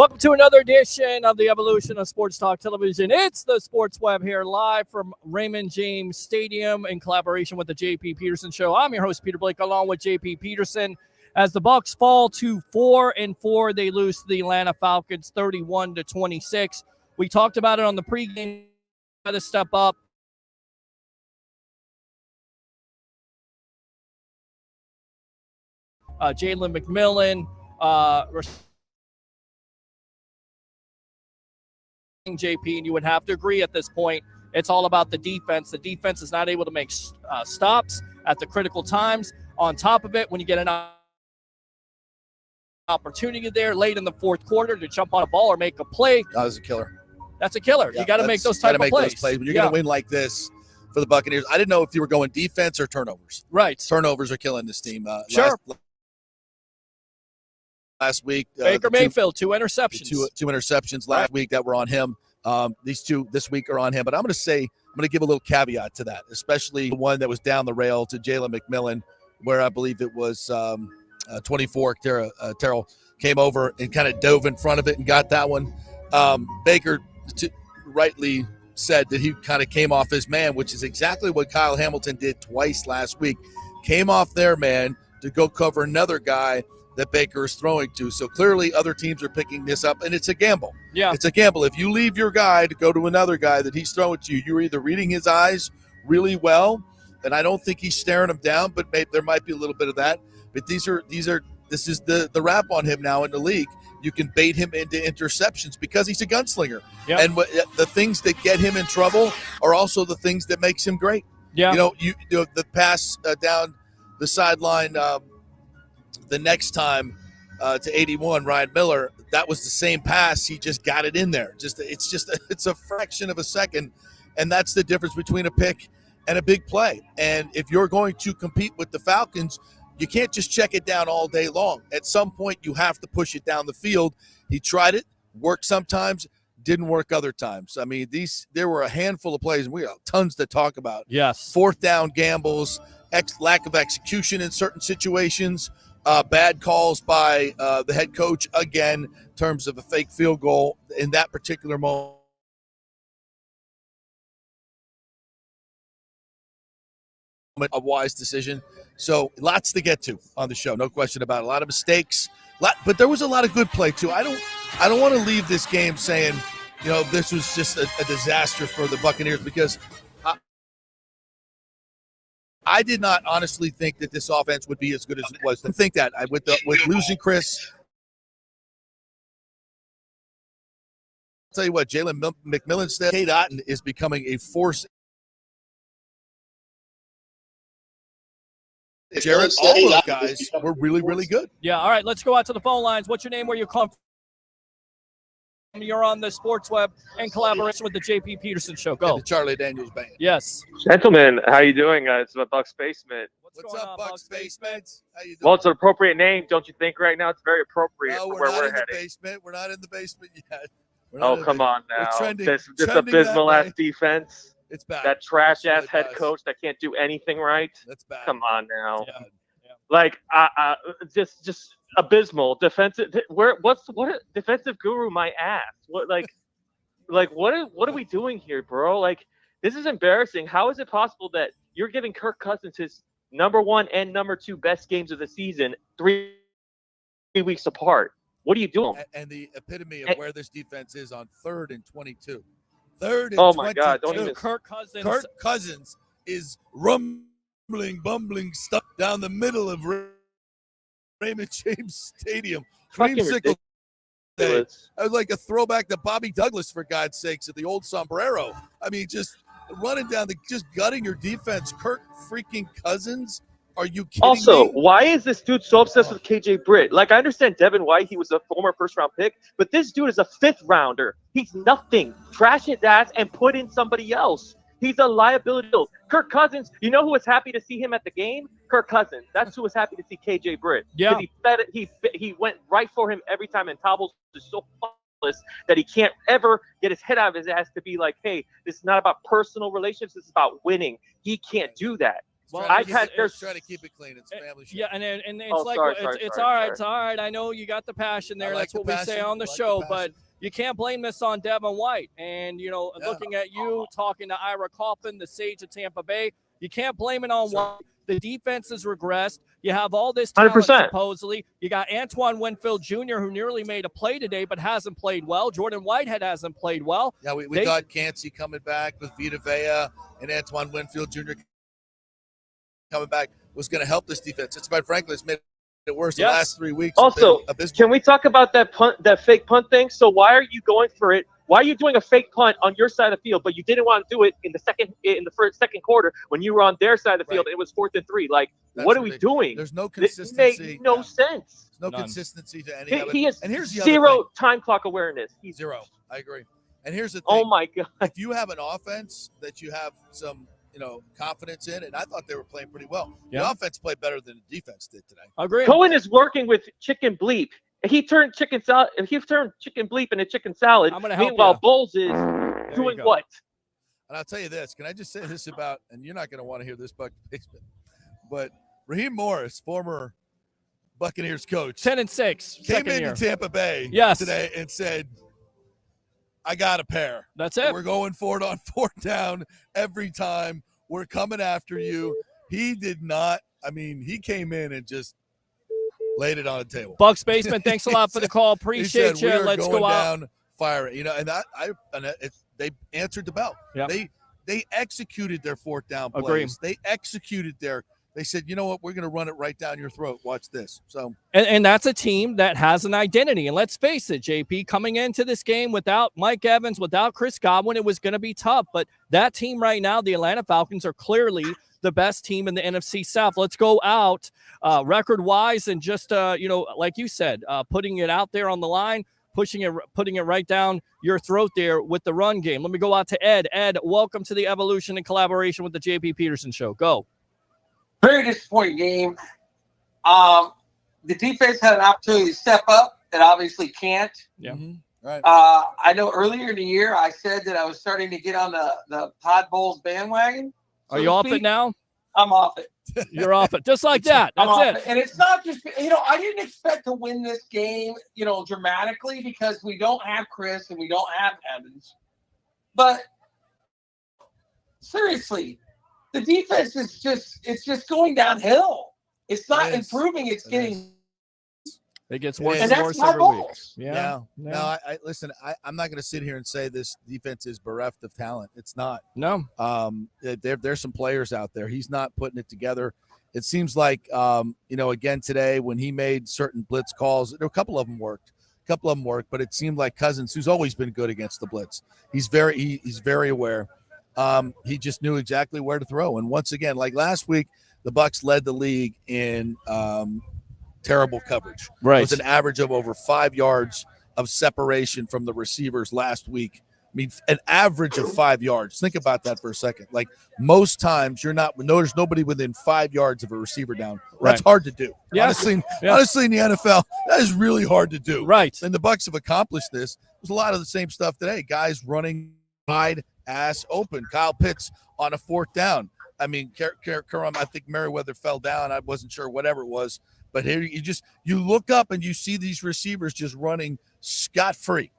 Welcome to another edition of the Evolution of Sports Talk Television. It's the Sports Web here live from Raymond James Stadium in collaboration with the J.P. Peterson Show. I'm your host, Peter Blake, along with J.P. Peterson. As the Bucs fall to 4-4, they lose to the Atlanta Falcons 31-26. We talked about it on the pregame. Got to step up. Jalen McMillan, JP, and you would have to agree at this point, it's all about the defense. The defense is not able to make stops at the critical times. On top of it, when you get an opportunity there late in the fourth quarter to jump on a ball or make a play, that was a killer. That's a killer. You got to make those type of plays. When you're going to win like this for the Buccaneers, I didn't know if you were going defense or turnovers. Right. Turnovers are killing this team. Sure. Last week, Baker Mayfield, two interceptions. Two interceptions last week that were on him. These two this week are on him. But I'm going to give a little caveat to that, especially the one that was down the rail to Jalen McMillan, where I believe it was 24. Terrell came over and kind of dove in front of it and got that one. Baker rightly said that he kind of came off his man, which is exactly what Kyle Hamilton did twice last week. Came off their man to go cover another guy that Baker is throwing to. So clearly other teams are picking this up, and it's a gamble. Yeah. It's a gamble. If you leave your guy to go to another guy that he's throwing to you, you're either reading his eyes really well, and I don't think he's staring him down, but maybe there might be a little bit of that. But this is the rap on him now in the league. You can bait him into interceptions because he's a gunslinger. Yep. And the things that get him in trouble are also the things that makes him great. Yeah. You know the pass down the sideline the next time to 81, Ryan Miller, that was the same pass. He just got it in there. It's a fraction of a second, and that's the difference between a pick and a big play. And if you're going to compete with the Falcons, you can't just check it down all day long. At some point, you have to push it down the field. He tried it, worked sometimes, didn't work other times. I mean, there were a handful of plays, and we have tons to talk about. Yes. Fourth down gambles, lack of execution in certain situations, bad calls by the head coach, again, in terms of a fake field goal in that particular moment. A wise decision. So lots to get to on the show, no question about it. A lot of mistakes, but there was a lot of good play too. I don't want to leave this game saying, this was just a disaster for the Buccaneers, because I did not honestly think that this offense would be as good as it was. I didn't think that with losing Chris. I'll tell you what, Jalen McMillan said, Kate Otten is becoming a force. Jared, all those guys were really, really good. Yeah, all right, let's go out to the phone lines. What's your name, where you come from? You're on the Sports Web in collaboration with the J.P. Peterson Show. Go. And the Charlie Daniels Band. Yes. Gentlemen, how you doing? It's the Bucs Basement. What's up, Bucs Basement? How you doing? Well, it's an appropriate name, don't you think? Right now, it's very appropriate No, for we're where not we're in heading. the basement. We're not in the basement yet. Oh, come on now. Trending, this trending abysmal-ass defense. It's bad. That trash-ass really head bad. coach that can't do anything right. That's bad. Come on now. Yeah. Like, just abysmal defensive. What defensive guru my ass? What what are we doing here, bro? Like, this is embarrassing. How is it possible that you're giving Kirk Cousins his number 1 and number 2 best games of the season 3 weeks apart? What are you doing? And the epitome of where this defense is on 3rd and 22. 3rd and 22. Oh my God! Don't even. Kirk Cousins. Kirk Cousins is bumbling stuff down the middle of Raymond James Stadium. Creamsicle day. I was like a throwback to Bobby Douglas, for God's sakes, at the old sombrero. I mean, just running down just gutting your defense. Kirk freaking Cousins. Are you kidding Also, me? why is this dude so obsessed with KJ Britt? Like, I understand Devin White, he was a former first-round pick, but this dude is a 5th-rounder. He's nothing. Trash his ass and put in somebody else. He's a liability. Kirk Cousins, you know who was happy to see him at the game? Kirk Cousins. That's who was happy to see KJ Britt. Yeah. He fed it. He went right for him every time, and Taubes is so flawless that he can't ever get his head out of his ass to be like, hey, this is not about personal relationships. This is about winning. He can't do that. Well, I had Just try to keep it clean. It's family show. Yeah, and it's Oh, like sorry, it's sorry, all right. sorry. It's all right. I know you got the passion there. I like That's what the we say passion. on the I like show, the but passion. you can't blame this on Devin White. And Yeah. looking at you, talking to Ira Kaufman, the sage of Tampa Bay, you can't blame it on White. The defense has regressed. You have all this talent 100%. supposedly. You got Antoine Winfield Jr., who nearly made a play today but hasn't played well. Jordan Whitehead hasn't played well. Yeah, we thought Cansey coming back with Vita Vea and Antoine Winfield Jr. coming back was going to help this defense. It's quite frankly, it's made it worse the last 3 weeks. Also, can we talk about that fake punt thing? So why are you going for it? Why are you doing a fake punt on your side of the field, but you didn't want to do it in the second quarter when you were on their side of the field? And it was 4th and 3. Like, That's what are ridiculous. we doing? There's no consistency. It made no sense. There's no None. consistency to any of it. He has and here's the zero other thing. time clock awareness. He's Zero. I agree. And here's the thing. Oh my God. If you have an offense that you have some, confidence in, and I thought they were playing pretty well. Yeah. The offense played better than the defense did today. Agree. Cohen is working with chicken bleep. He turned chicken salad. He turned chicken bleep into chicken salad. I'm gonna help Meanwhile, you. Bowles is you doing go. what? And I'll tell you this. Can I just say this about, and you're not going to want to hear this, but Raheem Morris, former Buccaneers coach, 10-6, came second into year. Tampa Bay Yes. today and said, I got a pair. That's it. We're going for it on 4th down every time. We're coming after you. He did not. I mean, he came in and just laid it on the table. Bucs Basement, thanks a lot for the call. Appreciate he said, you. "We are Let's going go out. down, fire it." They answered the bell. Yep. They executed their 4th down plays. Agree. They executed they said, you know what, we're going to run it right down your throat. Watch this. So, And that's a team that has an identity. And let's face it, JP, coming into this game without Mike Evans, without Chris Godwin, it was going to be tough. But that team right now, the Atlanta Falcons, are clearly the best team in the NFC South. Let's go out record-wise and just, like you said, putting it out there on the line, putting it right down your throat there with the run game. Let me go out to Ed. Ed, welcome to the Evolution in collaboration with the JP Peterson Show. Go. Very disappointing game. The defense had an opportunity to step up and obviously can't. Yeah. Mm-hmm. Right. I know earlier in the year I said that I was starting to get on the Todd Bowles bandwagon. Are you off it now? I'm off it. You're off it. Just like that. I'm That's off it. it. And it's not just, I didn't expect to win this game, dramatically because we don't have Chris and we don't have Evans. But seriously, the defense is just going downhill. It's not improving. It's getting. It gets worse And and that's worse my every week. Bowles. Yeah. No, I listen, I'm not going to sit here and say this defense is bereft of talent. It's not. No. There's some players out there. He's not putting it together. It seems like, again today when he made certain blitz calls, a couple of them worked, but it seemed like Cousins, who's always been good against the blitz, he's very aware. He just knew exactly where to throw. And once again, like last week, the Bucs led the league in terrible coverage. Right. It was an average of over 5 yards of separation from the receivers last week. I mean, an average of 5 yards. Think about that for a second. Like most times there's nobody within 5 yards of a receiver down. That's hard to do. Yes. Honestly, in the NFL, that is really hard to do. Right. And the Bucs have accomplished this. There's a lot of the same stuff today. Guys running wide ass open. Kyle Pitts on a 4th down. I mean, I think Merriweather fell down. I wasn't sure, whatever it was. But here you look up and you see these receivers just running scot-free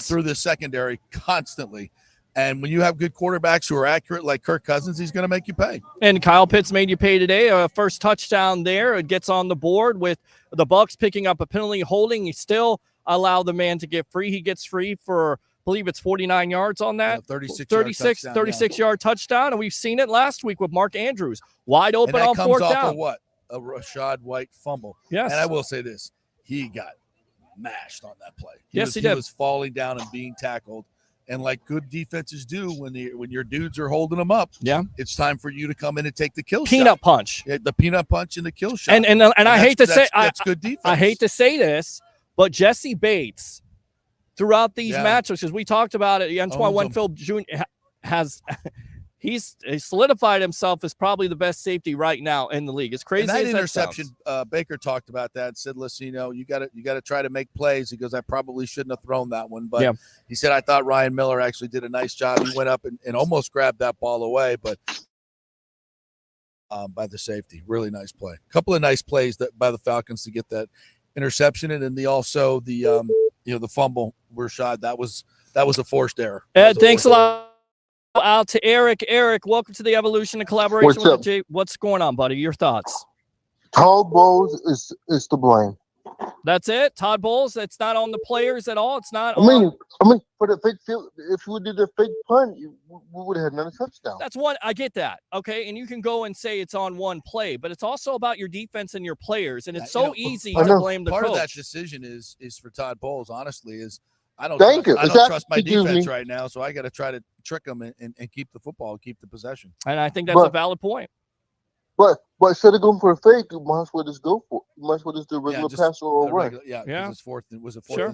through the secondary constantly. And when you have good quarterbacks who are accurate like Kirk Cousins, he's going to make you pay. And Kyle Pitts made you pay today. First touchdown there. It gets on the board with the Bucs picking up a penalty holding. You still allow the man to get free. He gets free for, I believe it's 49 yards on that. 36 yard touchdown. And we've seen it last week with Mark Andrews. Wide open on 4th down. And that comes off of what? A Rashad White fumble. Yes. And I will say this. He got mashed on that play. He did. He was falling down and being tackled. And like good defenses do when your dudes are holding them up, it's time for you to come in and take the kill peanut shot. Punch. Yeah, the peanut punch and the kill shot. And I hate to say that's good defense. I hate to say this, but Jesse Bates throughout these matchups, because we talked about it, Antoine Winfield Jr. has he's solidified himself as probably the best safety right now in the league. It's crazy. And that as interception, sounds. Baker talked about that and said, listen, you got to try to make plays. He goes, I probably shouldn't have thrown that one. But he said, I thought Ryan Miller actually did a nice job. He went up and almost grabbed that ball away. But by the safety. Really nice play. A couple of nice plays that by the Falcons to get that interception, and then the fumble Rashad. That was a forced error. Thanks a lot. Out to Eric. Eric, welcome to the Evolution and Collaboration What's with up? the J. What's going on, buddy? Your thoughts? Todd Bowles is to blame. That's it? Todd Bowles? It's not on the players at all? It's not I mean, for the fake field, if we did the fake punt, we would have had another touchdown. That's one. I get that. Okay. And you can go and say it's on one play, but it's also about your defense and your players. And it's easy to blame the part coach. of that decision is for Todd Bowles, honestly, is I don't trust my defense right now, so I got to try to trick them and keep the football, keep the possession. And I think that's a valid point. But instead of going for a fake, you might as well just go for it. You might as well just do a regular pass or a run. Yeah. It was fourth and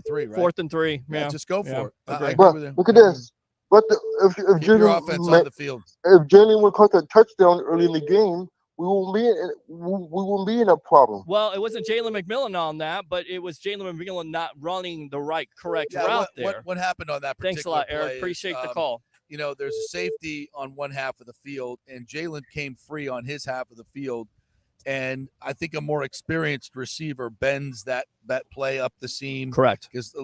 3, right? 4th and 3. Yeah. Just go for it. I but agree with look at this. But if your offense on the field. If Jalen would caught that touchdown early in the game, we won't be in a problem. Well, it wasn't Jalen McMillan on that, but it was Jalen McMillan not running the correct route there. What happened on that particular Thanks a lot, Eric. play Appreciate the call. There's a safety on one half of the field, and Jalen came free on his half of the field. And I think a more experienced receiver bends that play up the seam. Correct. Because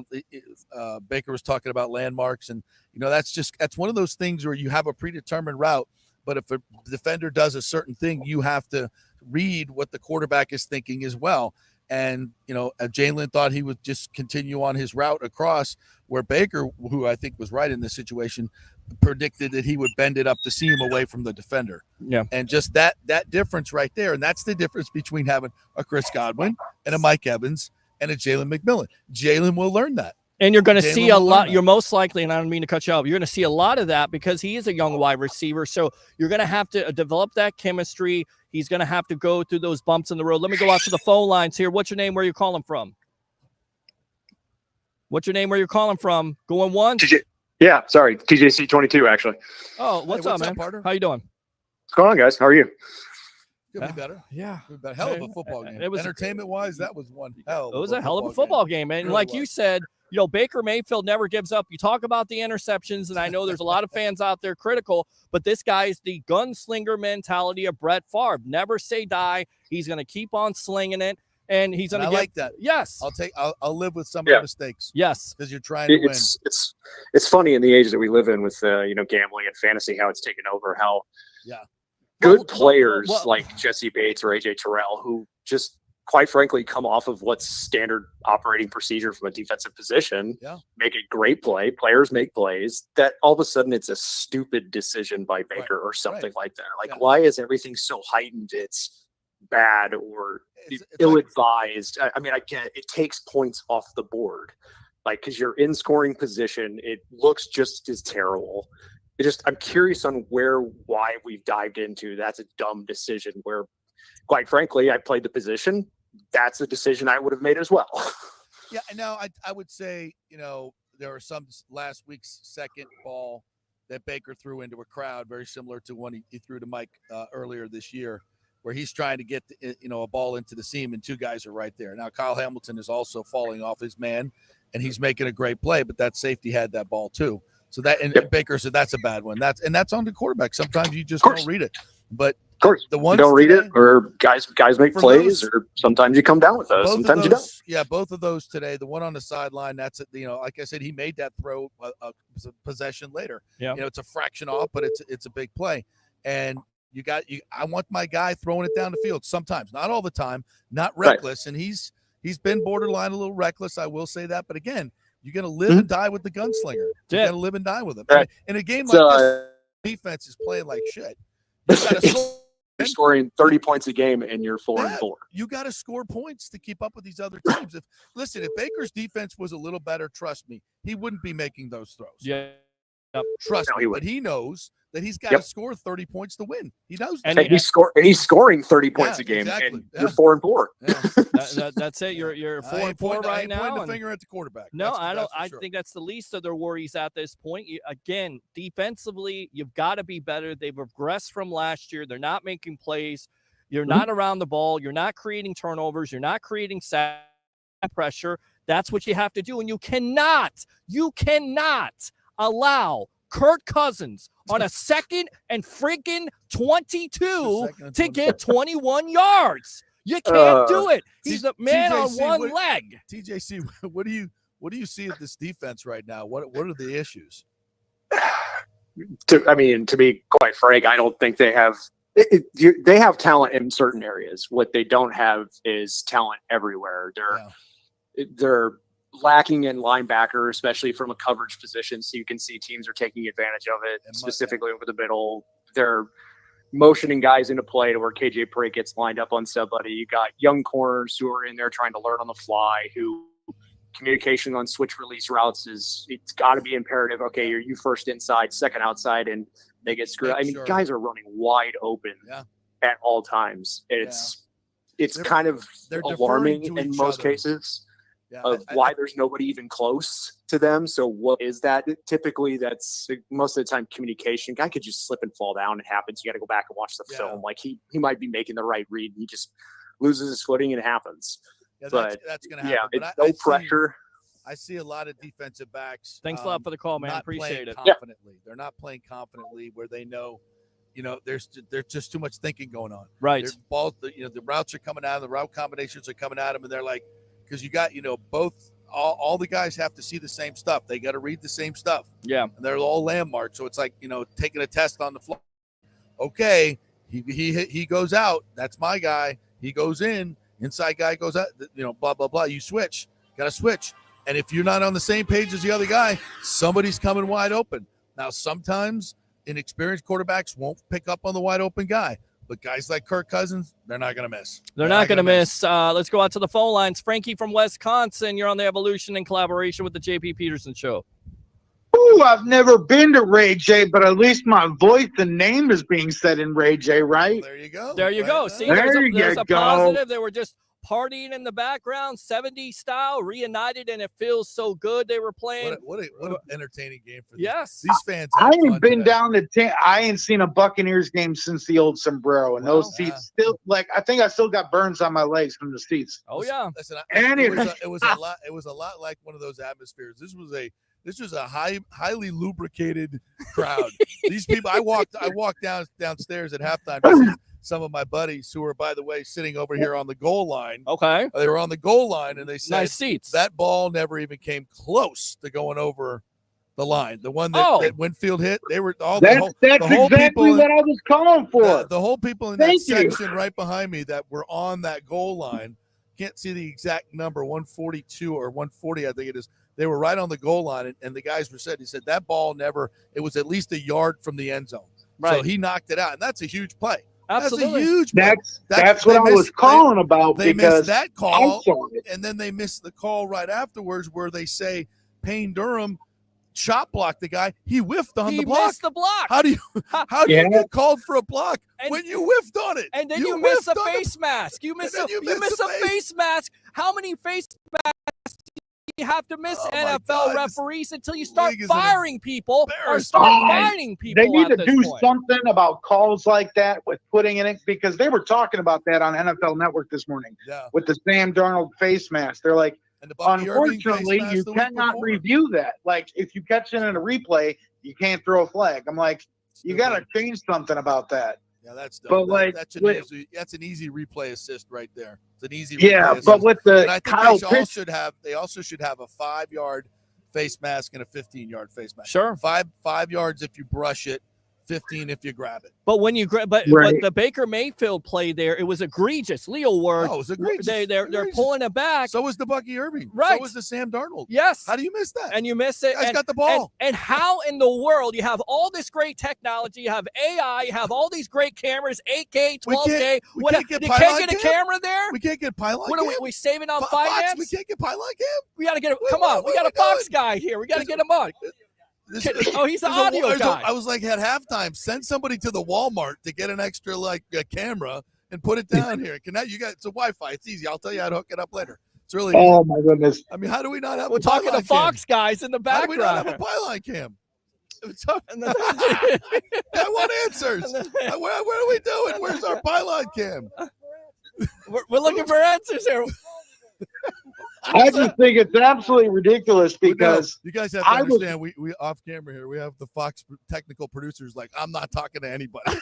Baker was talking about landmarks, and that's one of those things where you have a predetermined route, but if a defender does a certain thing, you have to read what the quarterback is thinking as well. And Jalen thought he would just continue on his route across, where Baker, who I think was right in this situation, predicted that he would bend it up the seam away from the defender. Yeah. And just that difference right there. And that's the difference between having a Chris Godwin and a Mike Evans and a Jalen McMillan. Jalen will learn that. And you're going to see a lot. You're most likely, and I don't mean to cut you off, you're going to see a lot of that because he is a young wide receiver. So you're going to have to develop that chemistry. He's going to have to go through those bumps in the road. Let me go out to the phone lines here. What's your name? Where you calling from? What's your name? Where you're calling from? Going once? Yeah, sorry. TJC22, actually. Oh, what's up, man? Partner? How you doing? What's going on, guys? How are you? Could be better. Yeah. Hell of a football game. It was entertainment-wise, that was one hell. It was a hell of a football game. And like you said, Baker Mayfield never gives up. You talk about the interceptions, and I know there's a lot of fans out there critical, but this guy is the gunslinger mentality of Brett Favre. Never say die. He's going to keep on slinging it, and he's going to like that. Yes. I'll live with some of the mistakes. Yes. Because you're trying to win. It's funny in the age that we live in with gambling and fantasy, how it's taken over, how good players like Jesse Bates or AJ Terrell, who just quite frankly come off of what's standard operating procedure from a defensive position, make a great play. Players make plays that all of a sudden it's a stupid decision by Baker or something like that. Like, why is everything so heightened? It's bad or ill-advised. I mean, I get it takes points off the board, like, because you're in scoring position. It looks just as terrible. I'm curious on why we've dived into that's a dumb decision where, quite frankly, I played the position. That's a decision I would have made as well. Yeah, no, I would say, there were some last week's second ball that Baker threw into a crowd, very similar to one he threw to Mike earlier this year, where he's trying to get a ball into the seam and two guys are right there. Now, Kyle Hamilton is also falling off his man, and he's making a great play, but that safety had that ball too. So and Baker said that's a bad one. That's on the quarterback. Sometimes you just don't read it. But of course, the ones you don't read it, or guys make plays, or sometimes you come down with those. Sometimes you don't. Yeah, both of those today. The one on the sideline, that's like I said, he made that throw a possession later. Yeah, it's a fraction off, but it's a big play. And I want my guy throwing it down the field sometimes, not all the time, not reckless. Right. And he's been borderline a little reckless. I will say that, but again. You're going to live and die with the gunslinger. You're going to live and die with him. Right. In a game like this, defense is playing like shit. You got to you're scoring 30 points a game and you're 4-4. You got to score points to keep up with these other teams. If Baker's defense was a little better, trust me, he wouldn't be making those throws. Yeah. Trust me, but he knows that he's got to score 30 points to win. He knows that. And he's scoring 30 points a game, and you're 4-4. Yeah. That's it. You're 4-4 right now. Pointing the finger at the quarterback. No, I don't. I think that's the least of their worries at this point. Again, defensively, you've got to be better. They've regressed from last year. They're not making plays. You're not around the ball. You're not creating turnovers. You're not creating sack pressure. That's what you have to do, and you cannot allow Kirk Cousins on a 2nd and freaking 22 to get 21 yards. You can't do it. He's the man on one leg. TJC, what do you see at this defense right now? What are the issues? To be quite frank, I don't think they have. They have talent in certain areas. What they don't have is talent everywhere. They're lacking in linebacker, especially from a coverage position. So you can see teams are taking advantage of it, specifically over the middle. They're motioning guys into play to where KJ Parade gets lined up on somebody. You got young corners who are in there trying to learn on the fly, who communication on switch release routes it's got to be imperative. Okay, you first inside, second outside, and they get screwed. Guys are running wide open at all times. It's kind of alarming in most cases of why there's nobody even close to them. So what is that? Typically, that's most of the time communication. Guy could just slip and fall down. It happens. You got to go back and watch the film. Like he might be making the right read. He just loses his footing and it happens. Yeah, that's going to happen. Yeah, it's no pressure. I see a lot of defensive backs. Thanks a lot for the call, man. Appreciate it. Confidently. They're not playing confidently where they know, there's just too much thinking going on. Right. The routes are coming out, the route combinations are coming at them, and they're like, because you got, both, all the guys have to see the same stuff. They got to read the same stuff. Yeah. And they're all landmarks. So it's like, taking a test on the fly. Okay, he goes out. That's my guy. He goes in. Inside guy goes out. Blah, blah, blah. You switch. Got to switch. And if you're not on the same page as the other guy, somebody's coming wide open. Now, sometimes inexperienced quarterbacks won't pick up on the wide open guy. But guys like Kirk Cousins, they're not going to miss. They're not going to miss. Let's go out to the phone lines. Frankie from Wisconsin, you're on the Evolution in collaboration with the JP Peterson Show. Ooh, I've never been to Ray J, but at least my voice and name is being said in Ray J, right? Well, there you go. There you go. See, there's a positive. They were just partying in the background, 70s style, reunited, and it feels so good. They were playing. What an entertaining game for yes. These fans. I ain't been down to I ain't seen a Buccaneers game since the old sombrero, and those seats still I think I still got burns on my legs from the seats. Oh yeah. Listen, it was a lot like one of those atmospheres. This was a highly lubricated crowd. These people, I walked downstairs at halftime to see some of my buddies who were, by the way, sitting over here on the goal line. Okay. They were on the goal line, and they said nice seats. That ball never even came close to going over the line. The one that Winfield hit, they were all that's exactly what I was calling for. The whole people in that section right behind me that were on that goal line, can't see the exact number, 142 or 140, I think it is. They were right on the goal line, and the guys he said that ball never, it was at least a yard from the end zone. Right. So he knocked it out, and that's a huge play. Absolutely. That's a huge play. That's what I was calling about. They missed that call, I saw it. and then they missed the call right afterwards where they say Payne Durham shot blocked the guy. He whiffed on the block. He missed the block. How do you get called for a block when you whiffed on it? And then you miss a face mask. You miss a face mask. How many face masks you have to miss NFL referees until you start firing people or start fining people? They need to do something about calls like that with putting in it, because they were talking about that on NFL Network this morning with the Sam Darnold face mask. They're like, unfortunately, you cannot review that. Like, if you catch it in a replay, you can't throw a flag. I'm like, you got to change something about that. Yeah, that's dumb. But that's an easy replay assist right there. It's an easy assist. But with the I think they also should have a 5-yard face mask and a 15-yard face mask. Sure. 5 yards if you brush it, 15 if you grab it. But when you grab, but the Baker Mayfield play there, it was egregious. Leo Word, it was egregious. They're pulling it back. So was the Bucky Irving. Right. So was the Sam Darnold. Yes. How do you miss that? And you miss it. Guy's got the ball. And how in the world you have all this great technology, you have AI, you have all these great cameras, 8K, 12K. You can't get a camera there. We can't get pylon. What are we saving on finance? We can't get pylon cam. We got to get it. Come on, we got a Fox guy here. We got to get him on. He's the audio guy. I was like, at halftime, send somebody to the Walmart to get an extra a camera and put it down here. It's a Wi-Fi. It's easy. I'll tell you how to hook it up later. It's really easy. Oh my goodness. I mean, how do we not have? We're talking to Fox guys in the background. How do we not have a pylon cam? I want answers. What are we doing? Where's our pylon cam? We're looking for answers here. I just think it's absolutely ridiculous because you guys have to understand. We off camera here. We have the Fox technical producers. Like, I'm not talking to anybody.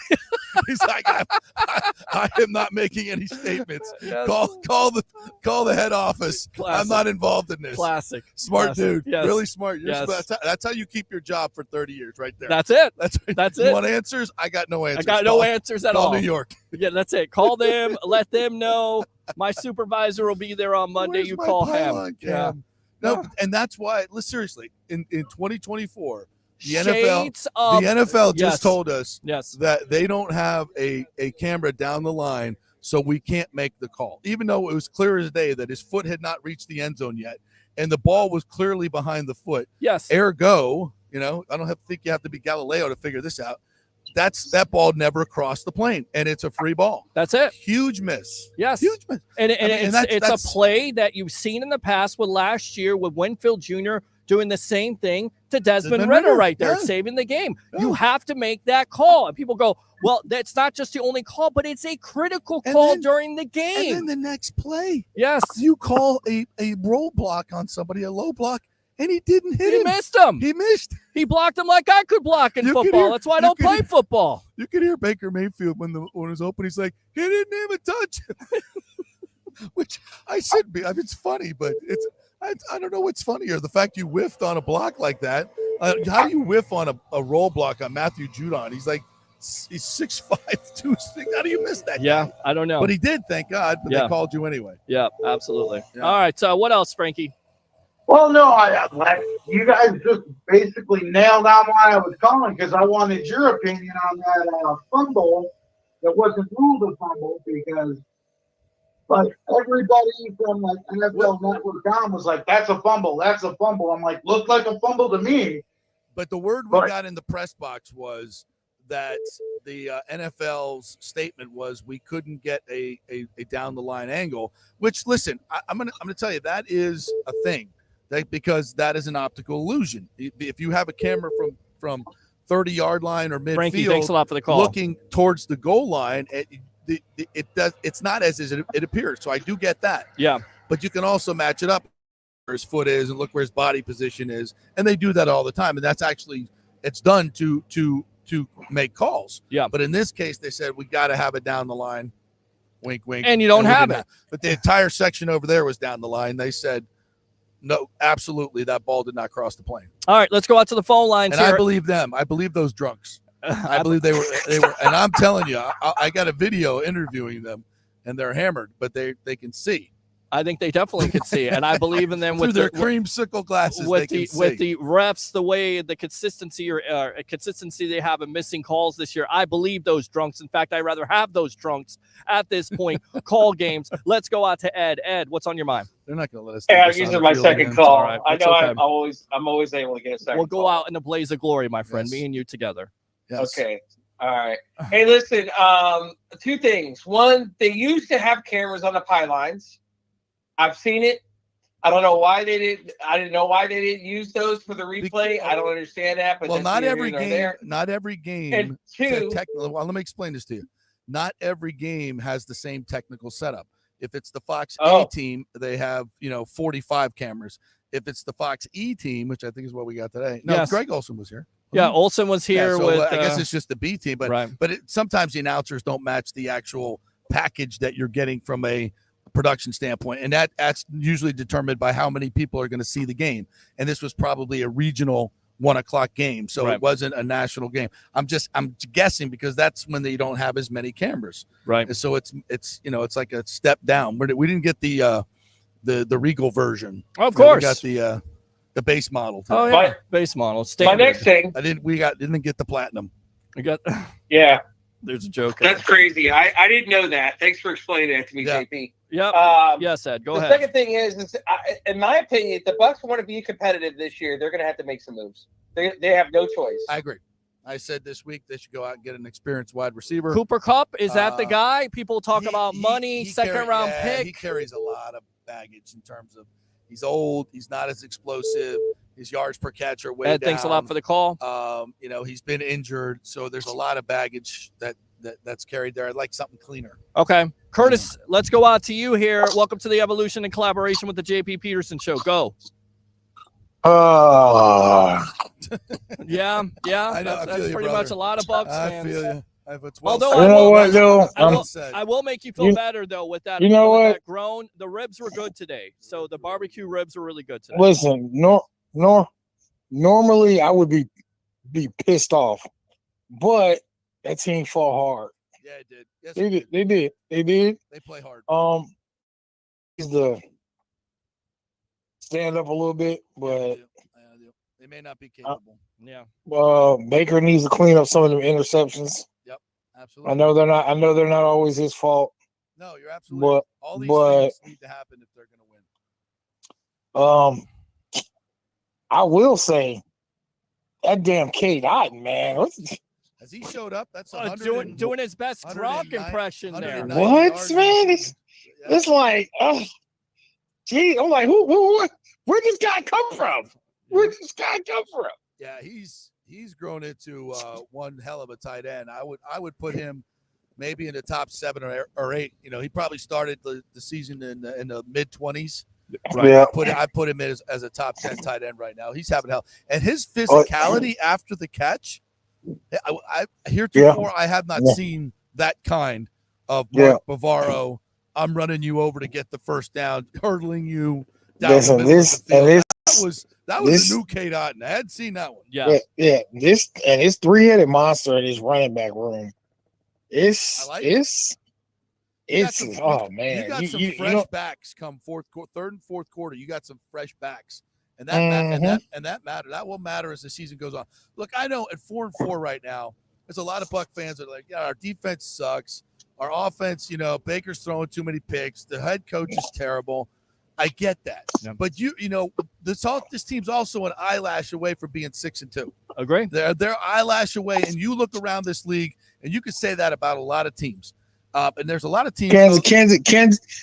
He's like, I am not making any statements. Yes. Call the head office. Classic. I'm not involved in this. Classic. Smart dude. Yes. Really smart. Yes. That's how you keep your job for 30 years, right there. That's it. That's it. You want answers? I got no answers. I got no answers at all. Call New York. Yeah, that's it. Call them. Let them know. My supervisor will be there on Monday. Where's you my call pylon him. cam? Yeah. No, and that's why. Seriously, in 2024, the Shades NFL yes. just told us Yes. that they don't have a camera down the line, so we can't make the call. Even though it was clear as day that his foot had not reached the end zone yet, and the ball was clearly behind the foot. Yes. Ergo, I don't think you have to be Galileo to figure this out. That ball never crossed the plane, and it's a free ball. That's it. Huge miss. Yes. Huge miss. And it's a play that you've seen in the past with last year with Winfield Jr. doing the same thing to Desmond Ritter right there, saving the game. Yeah. You have to make that call. And people go, well, that's not just the only call, but it's a critical call during the game. And then the next play. Yes. You call a roll block on somebody, a low block, and he didn't hit him. He missed him. He missed. He blocked him like I could block in football. That's why I don't play football. You could hear Baker Mayfield when it was open. He's like, he didn't even touch him. Which I should be. I mean, it's funny, but I don't know what's funnier. The fact you whiffed on a block like that. How do you whiff on a roll block on Matthew Judon? He's 6'5", 260. How do you miss that? Yeah, I don't know. But he did, thank God. But they called you anyway. Yeah, absolutely. Yeah. All right, so what else, Frankie? Well, no, you guys just basically nailed down why I was calling, because I wanted your opinion on that fumble that wasn't ruled a fumble, because everybody from NFL Network on was like, that's a fumble, that's a fumble. I'm like, looked like a fumble to me. But the word we got in the press box was that the NFL's statement was we couldn't get a down the line angle, which, listen, I'm gonna tell you, that is a thing. Because that is an optical illusion. If you have a camera from 30-yard line or midfield, Frankie, thanks a lot for the call, looking towards the goal line, it's not as it appears. So I do get that. Yeah. But you can also match it up where his foot is and look where his body position is, and they do that all the time. And that's actually it's done to make calls. Yeah. But in this case, they said we got to have it down the line. Wink, wink. And you don't have it. But the entire section over there was down the line. They said, no, absolutely, that ball did not cross the plane. All right, let's go out to the phone lines and here. I believe them. I believe those drunks. I believe they were. And I'm telling you, I got a video interviewing them, and they're hammered, but they can see. I think they definitely can see, and I believe in them with their creamsicle glasses. With the refs, the way the consistency they have in missing calls this year. I believe those drunks. In fact, I'd rather have those drunks at this point call games. Let's go out to Ed. Ed, what's on your mind? They're not going to let us. Hey, I'm using my second call. Right. I know I'm always able to get a second. We'll go out in a blaze of glory, my friend. Yes. Me and you together. Yes. Okay. All right. Hey, listen. Two things. One, they used to have cameras on the pylons. I've seen it. I don't know why they didn't. I didn't know why they didn't use those for the replay. I don't understand that. But not every game. Not every game. And two, well, let me explain this to you. Not every game has the same technical setup. If it's the Fox A team, they have 45 cameras. If it's the Fox E team, which I think is what we got today. No, yes. Greg Olson was here. Yeah, Olson was here. So I guess it's just the B team, but sometimes the announcers don't match the actual package that you're getting from a production standpoint, and that's usually determined by how many people are going to see the game. And this was probably a regional 1:00 game, so it wasn't a national game. I'm guessing because that's when they don't have as many cameras, right? And so it's like a step down. We didn't get the Regal version. Of course, we got the base model. Oh yeah, base model. My next thing, didn't get the platinum. We got There's a joke. That's crazy. I didn't know that. Thanks for explaining that to me, JP. Yep. Yes, Ed. Go ahead. The second thing is, in my opinion, if the Bucs want to be competitive this year, they're going to have to make some moves. They have no choice. I agree. I said this week they should go out and get an experienced wide receiver. Cooper Kupp, is that the guy? People talk about money, second-round pick. He carries a lot of baggage in terms of he's old, he's not as explosive, his yards per catch are way down. Ed, thanks a lot for the call. He's been injured, so there's a lot of baggage that that's carried there. I'd like something cleaner. Okay. Curtis, let's go out to you here. Welcome to the Evolution in collaboration with the JP Peterson Show. Go. Yeah. I know, That's pretty much a lot of Bucs fans. I feel you. Although you know what, though? I will make you feel better though with that. You know what? That grown, the ribs were good today. So the barbecue ribs were really good today. Listen, normally I would be pissed off, but that team fought hard. Yeah, it did. Yes, They did. They play hard. Is the stand up a little bit, but they may not be capable. Yeah. Baker needs to clean up some of them interceptions. Yep, absolutely. I know they're not always his fault. No, you're absolutely right. All these things need to happen if they're going to win. I will say that damn K-Dot, man. Has he showed up? That's doing his best Gronk impression there. What, man? It's like, gee, I'm like, who? Where did this guy come from? Yeah, he's grown into one hell of a tight end. I would put him maybe in the top 7 or 8. You know, he probably started the season in the mid-20s. Right. Yeah. I put him in as a top 10 tight end right now. He's having hell, and his physicality after the catch. I heretofore I have not seen that kind of Mark Bavaro. I'm running you over to get the first down, hurdling you down the middle of the field. That was a new K-Dot, and I hadn't seen that one. Yeah. This 3-headed monster in his running back room. It's oh man. You got some fresh backs come third and fourth quarter. You got some fresh backs. And that matter. That will matter as the season goes on. Look, I know at 4-4 right now, there's a lot of Buck fans that are like, yeah, our defense sucks. Our offense, Baker's throwing too many picks. The head coach is terrible. I get that. Yeah. But this team's also an eyelash away from being 6-2. Agree. They're eyelash away, and you look around this league, and you can say that about a lot of teams. And there's a lot of teams.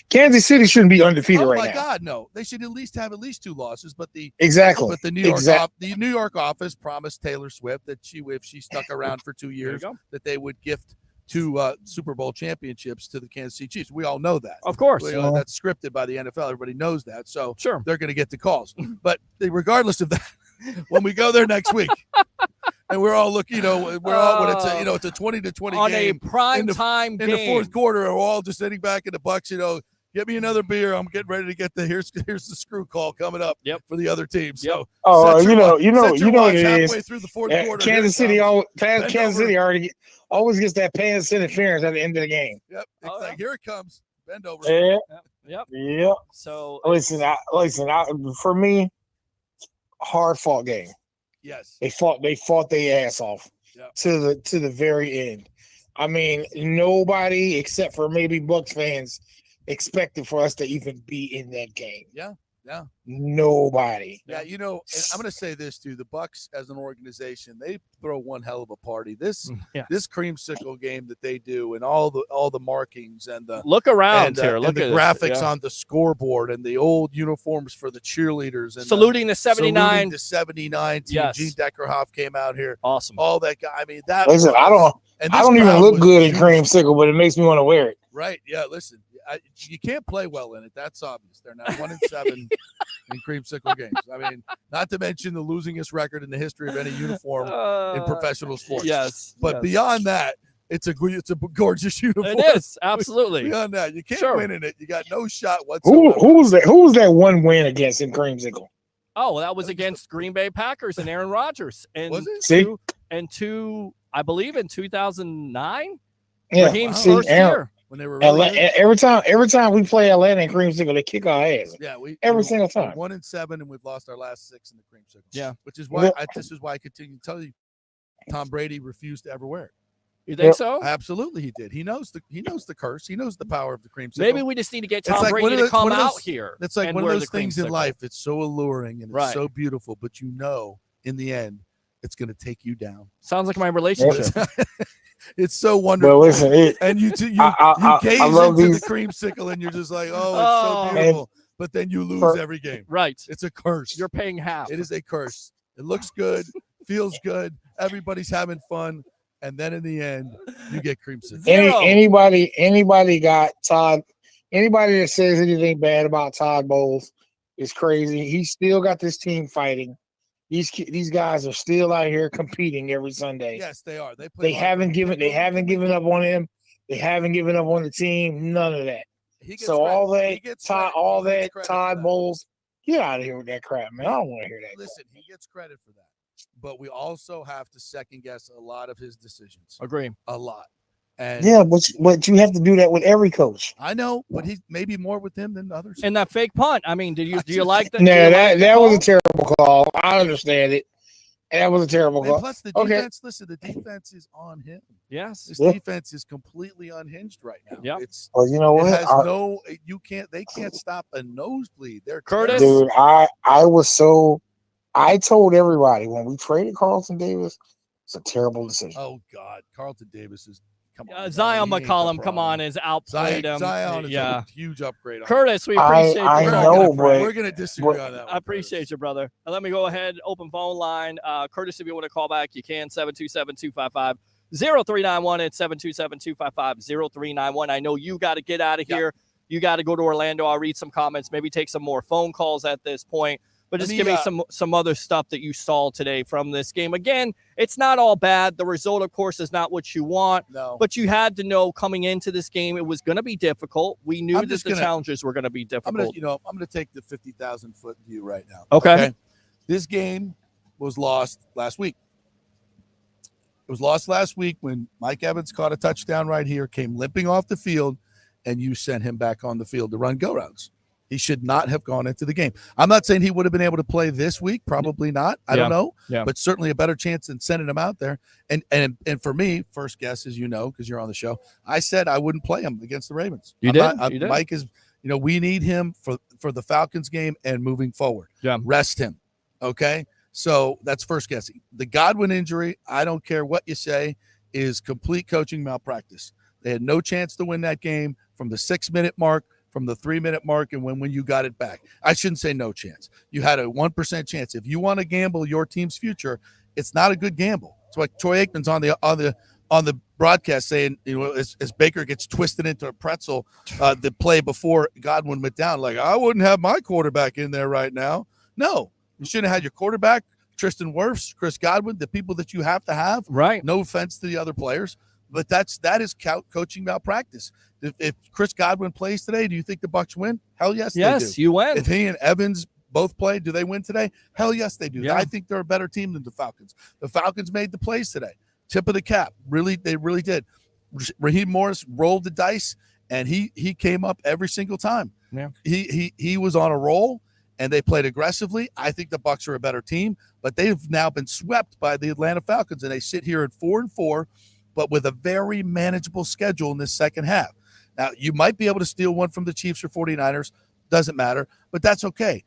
Kansas City shouldn't be undefeated right now. Oh my God, no! They should at least have 2 losses. But the New York office promised Taylor Swift that if she stuck around for 2 years, that they would gift 2 Super Bowl championships to the Kansas City Chiefs. We all know that, of course. That's scripted by the NFL. Everybody knows that, so sure they're going to get the calls. But regardless of that, when we go there next week. And we're all looking, when it's a 20-20 on game a prime time game in the fourth quarter. We're all just sitting back in the Bucs, get me another beer. I'm getting ready to get here's the screw call coming up for the other team. So you know what it is. Halfway through the fourth quarter, Kansas City always gets that pass interference at the end of the game. Yep, it's like here it comes. Bend over. Yep. So listen. For me, hard fought game. Yes, they fought their ass off to the very end. I mean, nobody except for maybe Bucs fans expected for us to even be in that game. Yeah. Nobody. Yeah, and I'm going to say this too: the Bucs as an organization, they throw one hell of a party. This creamsicle game that they do, and all the markings and the look around here, look at the graphics on the scoreboard, and the old uniforms for the cheerleaders, and saluting the 79 team. Gene Deckerhoff came out here. Awesome. All that guy. I mean, that. Listen, I don't even look good in creamsicle, but it makes me want to wear it. Right. Yeah. Listen. You can't play well in it. That's obvious. They're now 1-7 in creamsicle games. I mean, not to mention the losingest record in the history of any uniform in professional sports. Yes. But beyond that, it's a gorgeous uniform. It is, absolutely. Beyond that, you can't win in it. You got no shot whatsoever. Who was that one win against in creamsicle? Oh, that was against Green Bay Packers and Aaron Rodgers. And was it? I believe in 2009. Yeah. Raheem's first year. When they were every time we play Atlanta in creamsicle, they kick our ass. Yeah, every single time. 1-7, and we've lost our last 6 in the creamsicle. Yeah, which is why I continue to tell you, Tom Brady refused to ever wear it. You think so? Absolutely, he did. He knows the curse. He knows the power of the creamsicle. Maybe we just need to get Tom Brady to come out here. It's like one of those things in life. It's so alluring and it's so beautiful, but in the end, it's going to take you down. Sounds like my relationship. It's so wonderful. Well, listen, and you gaze into the creamsicle, and you're just like, oh, it's so beautiful. But then you lose every game. Right. It's a curse. You're paying half. It is a curse. It looks good, feels good. Everybody's having fun. and then in the end, you get creamsicle. Anybody got Todd? Anybody that says anything bad about Todd Bowles is crazy. He's still got this team fighting. These guys are still out here competing every Sunday. Yes, they are. They haven't given up on him. They haven't given up on the team. None of that. So all that Todd Bowles, get out of here with that crap, man. I don't want to hear that. Listen, he gets credit for that, but we also have to second guess a lot of his decisions. Agree. A lot. And yeah, but you have to do that with every coach. I know, but he's maybe more with him than others. And that fake punt. I mean, do you like that? No, that was a terrible call. I understand it. That was a terrible call. Plus the defense. Listen, the defense is on him. Yes, this defense is completely unhinged right now. Yeah. Well, you know what? They can't stop a nosebleed. They're Curtis. Dude, I told everybody when we traded Carlton Davis, it's a terrible decision. Oh God, Carlton Davis is. Zion McCollum, come on, is outplayed him. Zion is a huge upgrade. Curtis, we appreciate you. I know, but we're going to disagree on that one. I appreciate you, brother. Let me go ahead, open phone line. Curtis, if you want to call back, you can, 727-255-0391. It's 727-255-0391. I know you got to get out of here. You got to go to Orlando. I'll read some comments, maybe take some more phone calls at this point. But just give me some other stuff that you saw today from this game. Again, it's not all bad. The result, of course, is not what you want. No. But you had to know coming into this game it was going to be difficult. We knew that the challenges were going to be difficult. I'm going to take the 50,000-foot view right now. Okay. This game was lost last week. It was lost last week when Mike Evans caught a touchdown right here, came limping off the field, and you sent him back on the field to run go routes. He should not have gone into the game. I'm not saying he would have been able to play this week. Probably not. I don't know. Yeah. But certainly a better chance than sending him out there. And for me, first guess, as you know, because you're on the show, I said I wouldn't play him against the Ravens. You did? Mike is, we need him for the Falcons game and moving forward. Yeah. Rest him. Okay? So that's first guessing. The Godwin injury, I don't care what you say, is complete coaching malpractice. They had no chance to win that game from the 6-minute mark, from the 3-minute mark, and when you got it back. I shouldn't say no chance. You had a 1% chance. If you want to gamble your team's future, it's not a good gamble. It's like Troy Aikman's on the broadcast saying, as Baker gets twisted into a pretzel, the play before Godwin went down, like, I wouldn't have my quarterback in there right now. No, you shouldn't have had your quarterback, Tristan Wirfs, Chris Godwin, the people that you have to have. Right. No offense to the other players, but that is coaching malpractice. If Chris Godwin plays today, do you think the Bucs win? Hell yes, they do. Yes, you win. If he and Evans both play, do they win today? Hell yes, they do. Yeah. I think they're a better team than the Falcons. The Falcons made the plays today. Tip of the cap. Really, they really did. Raheem Morris rolled the dice, and he came up every single time. Yeah. He was on a roll, and they played aggressively. I think the Bucs are a better team, but they've now been swept by the Atlanta Falcons, and they sit here at 4-4, but with a very manageable schedule in this second half. Now, you might be able to steal one from the Chiefs or 49ers. Doesn't matter, but that's okay.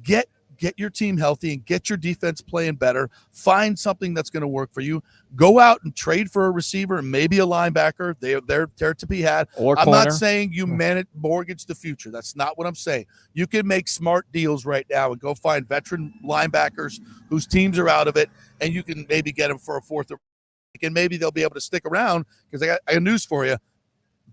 Get your team healthy and get your defense playing better. Find something that's going to work for you. Go out and trade for a receiver and maybe a linebacker. They're to be had. Or I'm corner. not saying you mortgage the future. That's not what I'm saying. You can make smart deals right now and go find veteran linebackers whose teams are out of it, and you can maybe get them for a fourth, and maybe they'll be able to stick around because I got news for you.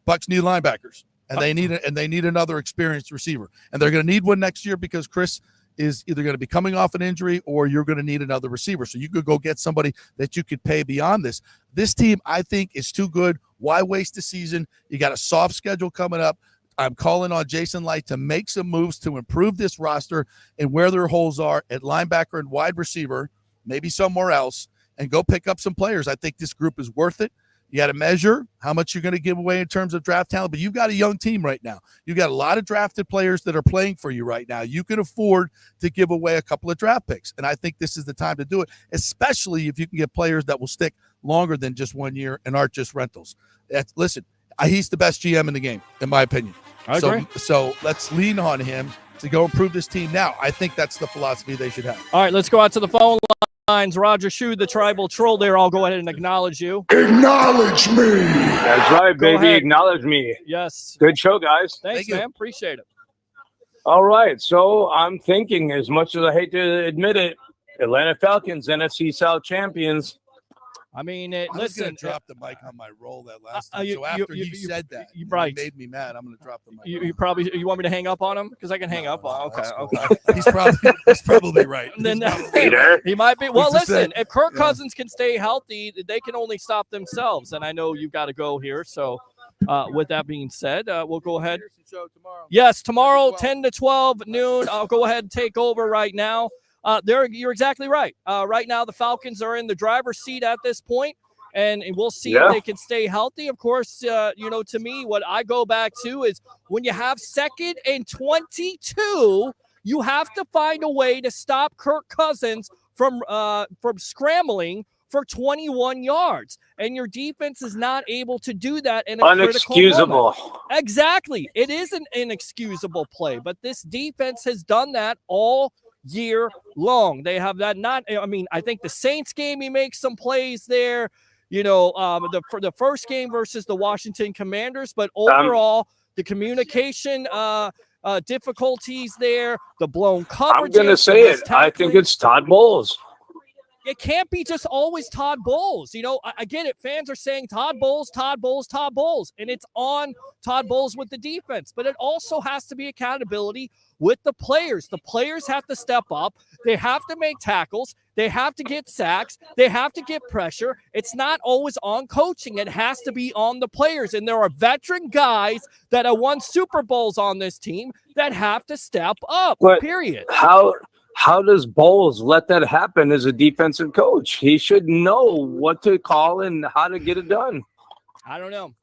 Bucs need linebackers, and they need another experienced receiver, and they're going to need one next year because Chris is either going to be coming off an injury or you're going to need another receiver. So you could go get somebody that you could pay beyond this. This team, I think, is too good. Why waste the season? You got a soft schedule coming up. I'm calling on Jason Light to make some moves to improve this roster and where their holes are at linebacker and wide receiver, maybe somewhere else, and go pick up some players. I think this group is worth it. You got to measure how much you're going to give away in terms of draft talent, but you've got a young team right now. You've got a lot of drafted players that are playing for you right now. You can afford to give away a couple of draft picks, and I think this is the time to do it, especially if you can get players that will stick longer than just 1 year and aren't just rentals. Listen, he's the best GM in the game, in my opinion. I agree. So let's lean on him to go improve this team now. I think that's the philosophy they should have. All right, let's go out to the phone lines. Roger Shu, the tribal troll there. I'll go ahead and acknowledge you. Acknowledge me. That's right, baby. ahead. Acknowledge me. Yes. Good show, guys. Thanks, man. Appreciate it. All right. So I'm thinking, as much as I hate to admit it, Atlanta Falcons, NFC South champions. I mean, I was going listen. to drop the mic on my roll that last time. So after you said that, you made me mad. I'm going to drop the mic. You want me to hang up on him? Because I can hang up on. Okay. Cool. Okay. He's probably right. He might be. Well, listen. If Kirk Cousins can stay healthy, they can only stop themselves. And I know you've got to go here. So, with that being said, we'll go ahead. Yes, tomorrow, 10 to 12 noon. I'll go ahead and take over right now. You're exactly right. Right now, the Falcons are in the driver's seat at this point, and we'll see if they can stay healthy. Of course, to me, what I go back to is when you have 2nd and 22, you have to find a way to stop Kirk Cousins from scrambling for 21 yards, and your defense is not able to do that in a critical moment. Exactly. It is an inexcusable play, but this defense has done that all year long. They have that. I think the Saints game, he makes some plays there, for the first game versus the Washington Commanders, but overall the communication difficulties there, the blown coverage. I'm going to say it. I think it's Todd Bowles. It can't be just always Todd Bowles. I get it. Fans are saying Todd Bowles, and it's on Todd Bowles with the defense. But it also has to be accountability with the players. The players have to step up. They have to make tackles. They have to get sacks. They have to get pressure. It's not always on coaching. It has to be on the players. And there are veteran guys that have won Super Bowls on this team that have to step up, period. How does Bowles let that happen as a defensive coach? He should know what to call and how to get it done. I don't know.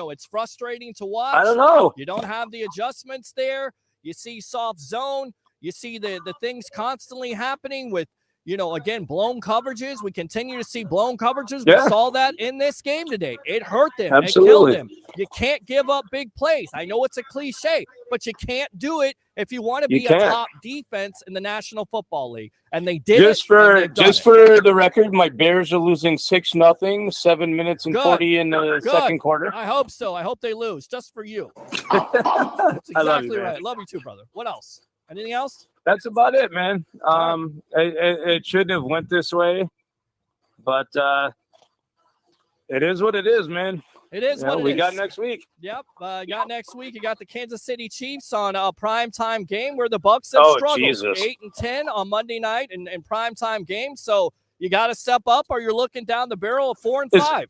It's frustrating to watch. I don't know. You don't have the adjustments there. You see soft zone. You see the things constantly happening with, again, blown coverages. We continue to see blown coverages. Yeah. We saw that in this game today. It hurt them. Absolutely. It killed them. You can't give up big plays. I know it's a cliche, but you can't do it if you want to be a top defense in the National Football League. And they did just for the record, my Bears are losing 6-0, 7 minutes and 40 in the second quarter. I hope so. I hope they lose just for you. That's exactly I love you, right. Love you too, brother. What else? Anything else? That's about it, man. It shouldn't have went this way, but it is what it is, man. It is what it is. We got next week. Yep, got next week. You got the Kansas City Chiefs on a primetime game where the Bucs have struggled. Jesus. 8-10 on Monday night in primetime game. So you got to step up, or you're looking down the barrel of 4-5.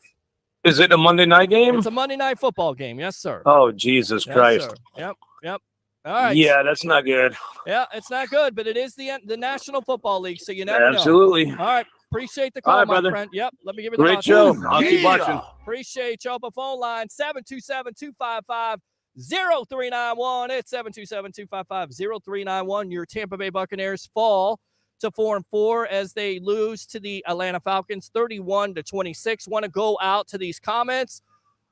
Is it a Monday night game? It's a Monday night football game. Yes, sir. Oh, Jesus Christ. Sir. Yep. All right. Yeah, that's not good. Yeah, it's not good, but it is the National Football League, so you never know. Absolutely. All right. Appreciate the call, right, my brother. friend. Yep. Let me give you the great show. I'll keep watching. Appreciate you. Open phone line 727-255-0391. It's 727-255-0391. Your Tampa Bay Buccaneers fall to 4-4 as they lose to the Atlanta Falcons 31-26. Want to go out to these comments.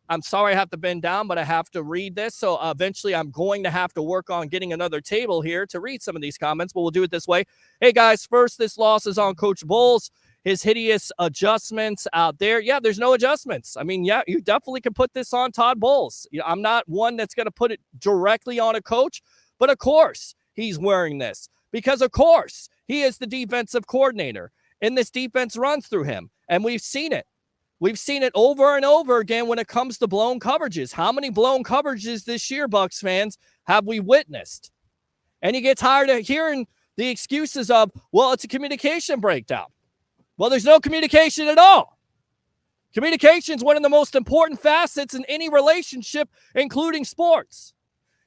I'm sorry I have to bend down, but I have to read this. So eventually I'm going to have to work on getting another table here to read some of these comments, but we'll do it this way. Hey, guys, first, this loss is on Coach Bowles. His hideous adjustments out there. Yeah, there's no adjustments. I mean, yeah, you definitely can put this on Todd Bowles. I'm not one that's going to put it directly on a coach, but of course he's wearing this because, of course, he is the defensive coordinator, and this defense runs through him, and we've seen it. We've seen it over and over again when it comes to blown coverages. How many blown coverages this year, Bucs fans, have we witnessed? And you get tired of hearing the excuses of, well, it's a communication breakdown. Well, there's no communication at all. Communication is one of the most important facets in any relationship, including sports.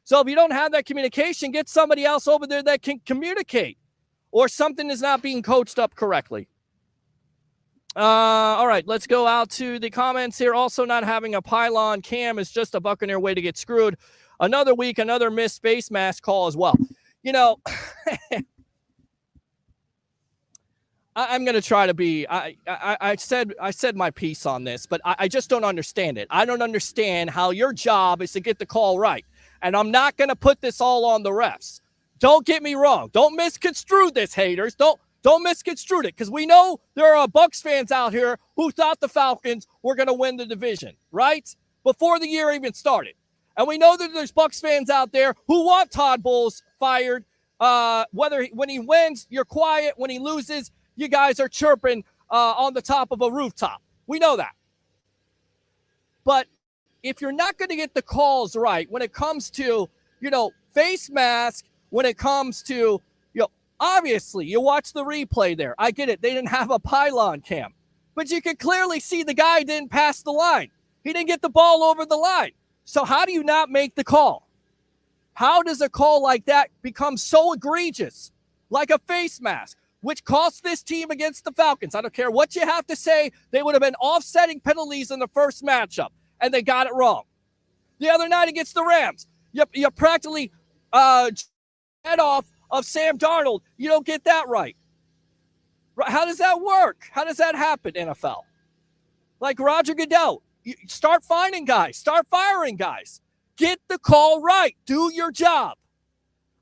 So if you don't have that communication, get somebody else over there that can communicate, or something is not being coached up correctly. All right, let's go out to the comments here. Also, not having a pylon cam is just a Buccaneer way to get screwed. Another week, another missed face mask call as well. I'm going to try to be, I said my piece on this, but I just don't understand it. I don't understand how your job is to get the call right. And I'm not going to put this all on the refs. Don't get me wrong. Don't misconstrue this, haters. Don't misconstrue it, because we know there are Bucs fans out here who thought the Falcons were going to win the division, right? Before the year even started. And we know that there's Bucs fans out there who want Todd Bowles fired. When he wins, you're quiet. When he loses, you guys are chirping on the top of a rooftop. We know that. But if you're not going to get the calls right when it comes to, face mask, when it comes to, obviously you watch the replay there. I get it. They didn't have a pylon cam. But you can clearly see the guy didn't pass the line. He didn't get the ball over the line. So how do you not make the call? How does a call like that become so egregious, like a face mask, which cost this team against the Falcons? I don't care what you have to say. They would have been offsetting penalties in the first matchup, and they got it wrong. The other night against the Rams, you practically head off of Sam Darnold. You don't get that right. How does that work? How does that happen, NFL? Like Roger Goodell, you start finding guys. Start firing guys. Get the call right. Do your job.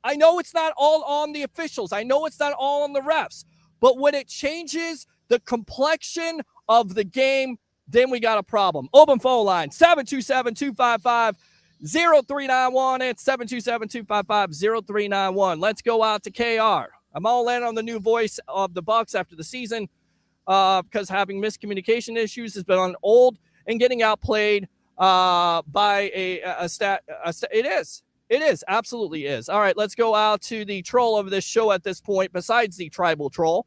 I know it's not all on the officials. I know it's not all on the refs. But when it changes the complexion of the game, then we got a problem. Open phone line, 727-255-0391. It's 727-255-0391. Let's go out to KR. I'm all in on the new voice of the Bucs after the season because having miscommunication issues has been on old and getting outplayed by a stat. It is. Absolutely is. All right, let's go out to the troll of this show at this point, besides the tribal troll.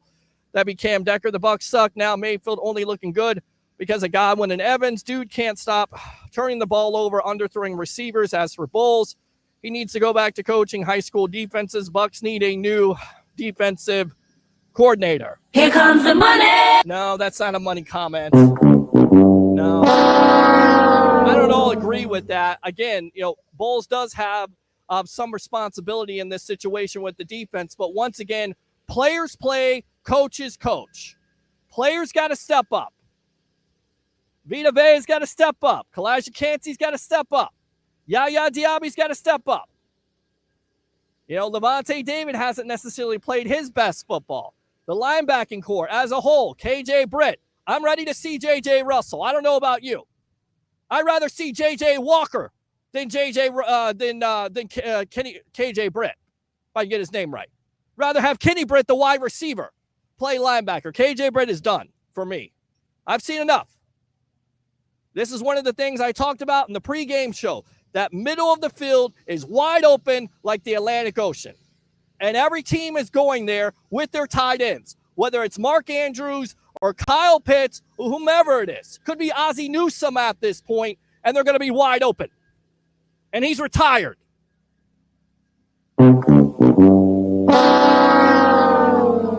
That'd be Cam Decker. The Bucs suck. Now Mayfield only looking good because of Godwin and Evans. Dude can't stop turning the ball over, underthrowing receivers. As for Bowles, he needs to go back to coaching high school defenses. Bucs need a new defensive coordinator. Here comes the money. No, that's not a money comment. No. I don't all agree with that. Again, Bowles does have some responsibility in this situation with the defense, but once again, players play, coaches coach. Players got to step up. Vita Vea's got to step up. Kalijah Cansey's got to step up. Yaya Diaby's got to step up. Levante David hasn't necessarily played his best football. The linebacking core as a whole, KJ Britt. I'm ready to see J.J. Russell. I don't know about you. I'd rather see J.J. Walker than KJ Britt, if I can get his name right. Rather have Kenny Britt, the wide receiver, play linebacker. KJ Britt is done for me. I've seen enough. This is one of the things I talked about in the pregame show. That middle of the field is wide open like the Atlantic Ocean. And every team is going there with their tight ends, whether it's Mark Andrews or Kyle Pitts or whomever it is. Could be Ozzie Newsome at this point, and they're going to be wide open. And he's retired. All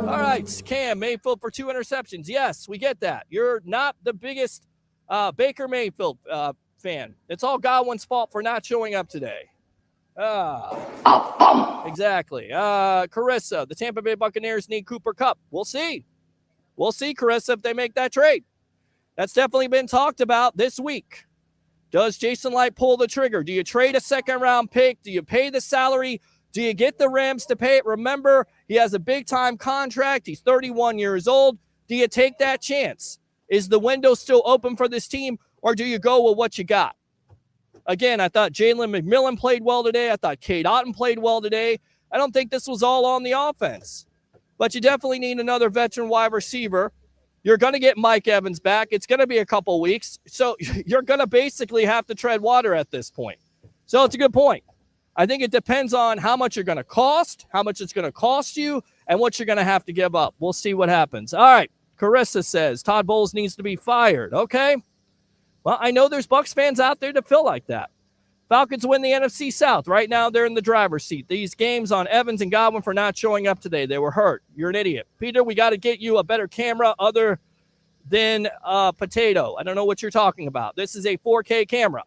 right, Cam, Mayfield for 2 interceptions. Yes, we get that. You're not the biggest Baker Mayfield fan. It's all Godwin's fault for not showing up today. Exactly. Carissa, the Tampa Bay Buccaneers need Cooper Kupp. We'll see. We'll see, Carissa, if they make that trade. That's definitely been talked about this week. Does Jason Light pull the trigger? Do you trade a second-round pick? Do you pay the salary? Do you get the Rams to pay it? Remember, he has a big-time contract. He's 31 years old. Do you take that chance? Is the window still open for this team, or do you go with what you got? Again, I thought Jalen McMillan played well today. I thought Cade Otton played well today. I don't think this was all on the offense. But you definitely need another veteran wide receiver. You're going to get Mike Evans back. It's going to be a couple weeks. So you're going to basically have to tread water at this point. So it's a good point. I think it depends on how much you're going to cost, how much it's going to cost you, and what you're going to have to give up. We'll see what happens. All right. Carissa says Todd Bowles needs to be fired. Okay. Well, I know there's Bucs fans out there that feel like that. Falcons win the NFC South. Right now, they're in the driver's seat. These games on Evans and Godwin for not showing up today. They were hurt. You're an idiot. Peter, we got to get you a better camera other than Potato. I don't know what you're talking about. This is a 4K camera.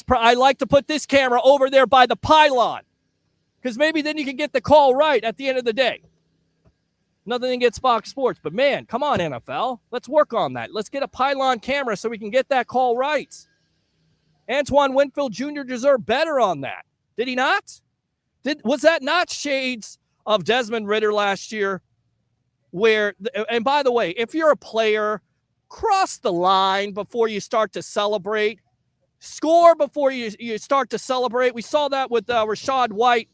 I like to put this camera over there by the pylon because maybe then you can get the call right at the end of the day. Nothing against Fox Sports, but man, come on, NFL. Let's work on that. Let's get a pylon camera so we can get that call right. Antoine Winfield Jr. deserved better on that. Did he not? Was that not shades of Desmond Ridder last year? And by the way, if you're a player, cross the line before you start to celebrate. Score before you start to celebrate. We saw that with Rachaad White.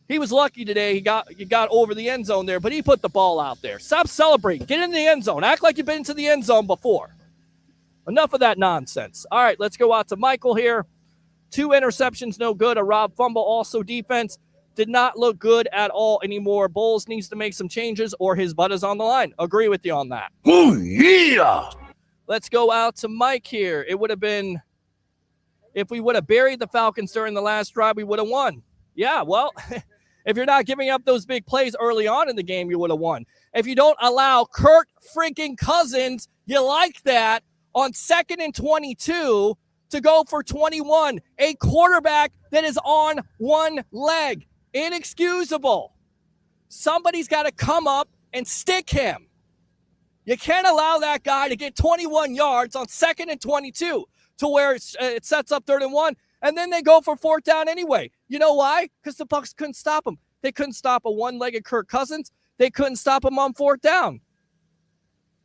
He was lucky today. He got over the end zone there, but he put the ball out there. Stop celebrating. Get in the end zone. Act like you've been to the end zone before. Enough of that nonsense. All right, let's go out to Michael here. 2 interceptions, no good. A robbed fumble, also defense. Did not look good at all anymore. Bowles needs to make some changes or his butt is on the line. Agree with you on that. Oh, yeah. Let's go out to Mike here. It would have been, if we would have buried the Falcons during the last drive, we would have won. Yeah, well, if you're not giving up those big plays early on in the game, you would have won. If you don't allow Kirk freaking Cousins, you like that, on 2nd and 22 to go for 21. A quarterback that is on one leg. Inexcusable. Somebody's got to come up and stick him. You can't allow that guy to get 21 yards on 2nd and 22 to where it sets up 3rd and 1, and then they go for 4th down anyway. You know why? Because the Bucs couldn't stop him. They couldn't stop a one-legged Kirk Cousins. They couldn't stop him on 4th down.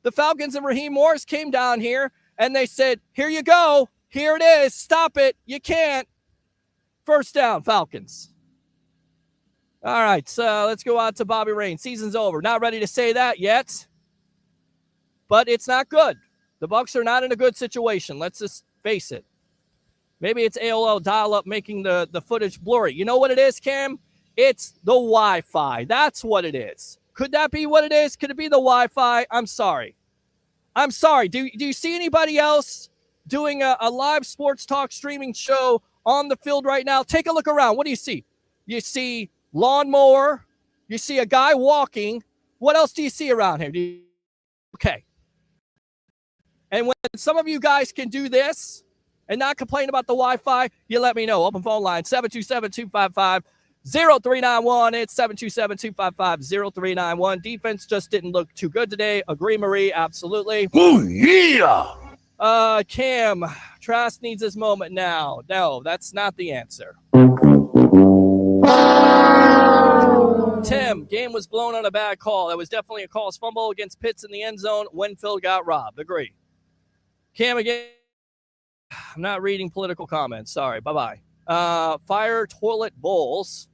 The Falcons and Raheem Morris came down here, and they said, here you go. Here it is. Stop it. You can't. 1st down, Falcons. All right, so let's go out to Bobby Rain. Season's over. Not ready to say that yet, but it's not good. The Bucs are not in a good situation. Let's just face it. Maybe it's AOL dial-up making the footage blurry. You know what it is, Cam? It's the Wi-Fi. That's what it is. Could that be what it is? Could it be the Wi-Fi? I'm sorry. I'm sorry. Do you see anybody else doing a live sports talk streaming show on the field right now? Take a look around. What do you see? You see lawnmower. You see a guy walking. What else do you see around here? Okay. And when some of you guys can do this and not complain about the Wi-Fi, you let me know. Open phone line, 727-255-0391. It's 727-255-0391. Defense just didn't look too good today. Agree, Marie. Absolutely. Oh, yeah. Cam, Trask needs his moment now. No, that's not the answer. Tim, game was blown on a bad call. That was definitely a call's fumble against Pitts in the end zone. Winfield got robbed. Agree. Cam, again, I'm not reading political comments. Sorry. Bye-bye. Fire toilet bowls.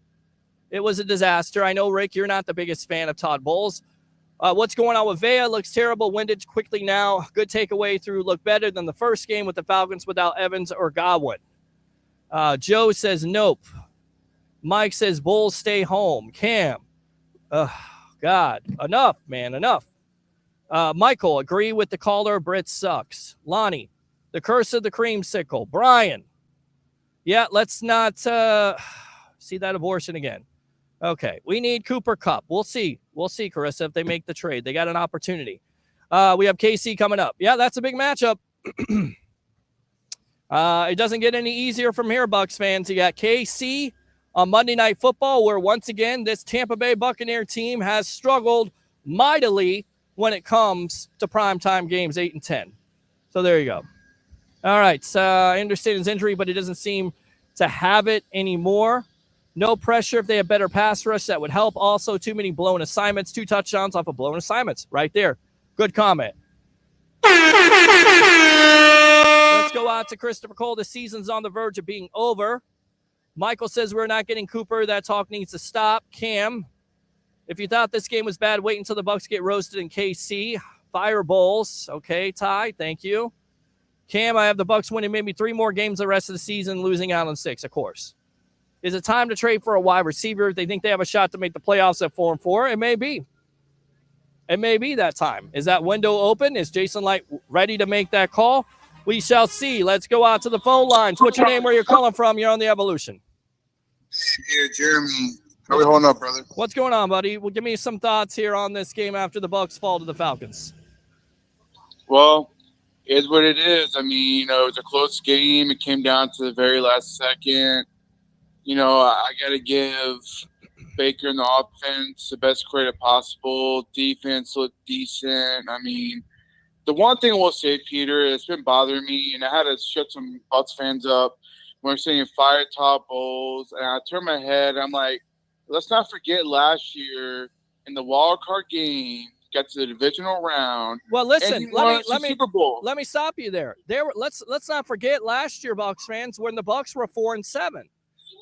It was a disaster. I know, Rick, you're not the biggest fan of Todd Bowles. What's going on with Vea? Looks terrible. Windage quickly now. Good takeaway through look better than the first game with the Falcons without Evans or Godwin. Joe says nope. Mike says Bulls stay home. Cam. God. Enough, man. Enough. Michael, agree with the caller. Britt sucks. Lonnie, the curse of the creamsicle. Brian. Yeah, let's not see that abortion again. Okay, we need Cooper Kupp. We'll see. We'll see, Carissa, if they make the trade. They got an opportunity. We have KC coming up. Yeah, that's a big matchup. It doesn't get any easier from here, Bucs fans. You got KC on Monday Night Football, where once again, this Tampa Bay Buccaneer team has struggled mightily when it comes to primetime games, 8 and 10. So there you go. All right, so I understand his injury, but he doesn't seem to have it anymore. No pressure. If they have better pass rush, that would help. Also, too many blown assignments. 2 touchdowns off of blown assignments right there. Good comment. Let's go out to Christopher Cole. The season's on the verge of being over. Michael says we're not getting Cooper. That talk needs to stop. Cam, if you thought this game was bad, wait until the Bucs get roasted in KC. Fire Bowls. Okay, Ty, thank you. Cam, I have the Bucs winning maybe 3 more games the rest of the season, losing out on 6, of course. Is it time to trade for a wide receiver? If they think they have a shot to make the playoffs at 4-4, it may be. It may be that time. Is that window open? Is Jason Light ready to make that call? We shall see. Let's go out to the phone lines. What's your name? Where you're calling from? You're on the Evolution. Hey, Jeremy. How we holding up, brother? What's going on, buddy? Well, give me some thoughts here on this game after the Bucs fall to the Falcons. Well, it's what it is. I mean, it was a close game. It came down to the very last second. I got to give Baker and the offense the best credit possible. Defense looked decent. I mean, the one thing I will say, Peter, it's been bothering me, and I had to shut some Bucs fans up when we're saying fire Todd Bowles. And I turned my head. I'm like, let's not forget last year in the wild card game, got to the divisional round. Well, listen, let me stop you there. Let's not forget last year, Bucs fans, when the Bucs were 4-7.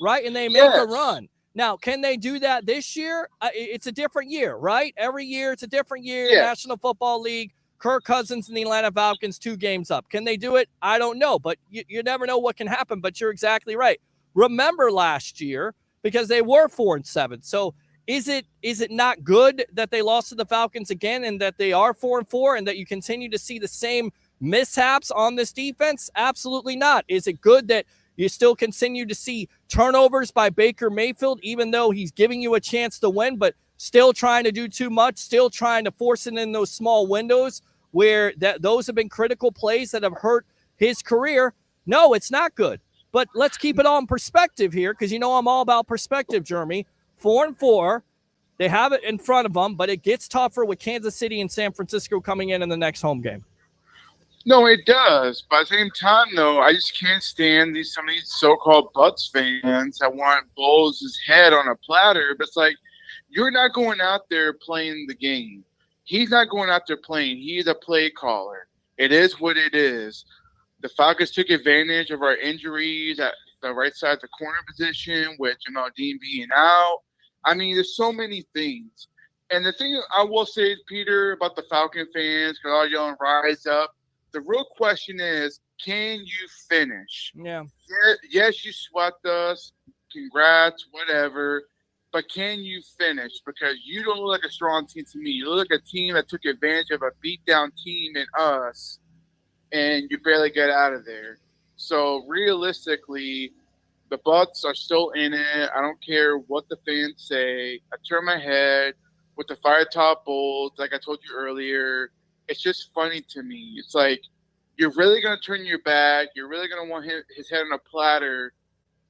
Right, and they make a run. Now, can they do that this year? It's a different year, right? Every year, it's a different year. Yes. National Football League, Kirk Cousins and the Atlanta Falcons 2 games up. Can they do it? I don't know, but you never know what can happen, but you're exactly right. Remember last year, because they were 4-7. So is it not good that they lost to the Falcons again and that they are 4-4 and that you continue to see the same mishaps on this defense? Absolutely not. Is it good that you still continue to see turnovers by Baker Mayfield, even though he's giving you a chance to win, but still trying to do too much, still trying to force it in those small windows where those have been critical plays that have hurt his career? No, it's not good. But let's keep it all in perspective here, because I'm all about perspective, Jeremy. 4-4, they have it in front of them, but it gets tougher with Kansas City and San Francisco coming in the next home game. No, it does. But at the same time, though, I just can't stand some of these so-called Bucs fans that want Bowles' head on a platter. But it's like, you're not going out there playing the game. He's not going out there playing. He's a play caller. It is what it is. The Falcons took advantage of our injuries at the right side of the corner position, with Dean being out. I mean, there's so many things. And the thing I will say, Peter, about the Falcon fans, because all yelling rise up, the real question is, can you finish? Yeah. Yes, you swept us. Congrats, whatever. But can you finish? Because you don't look like a strong team to me. You look like a team that took advantage of a beat-down team in us, and you barely get out of there. So, realistically, the Bucs are still in it. I don't care what the fans say. I turn my head with the fire-top Bulls, like I told you earlier. It's just funny to me. It's like, you're really going to turn your back. You're really going to want his head on a platter,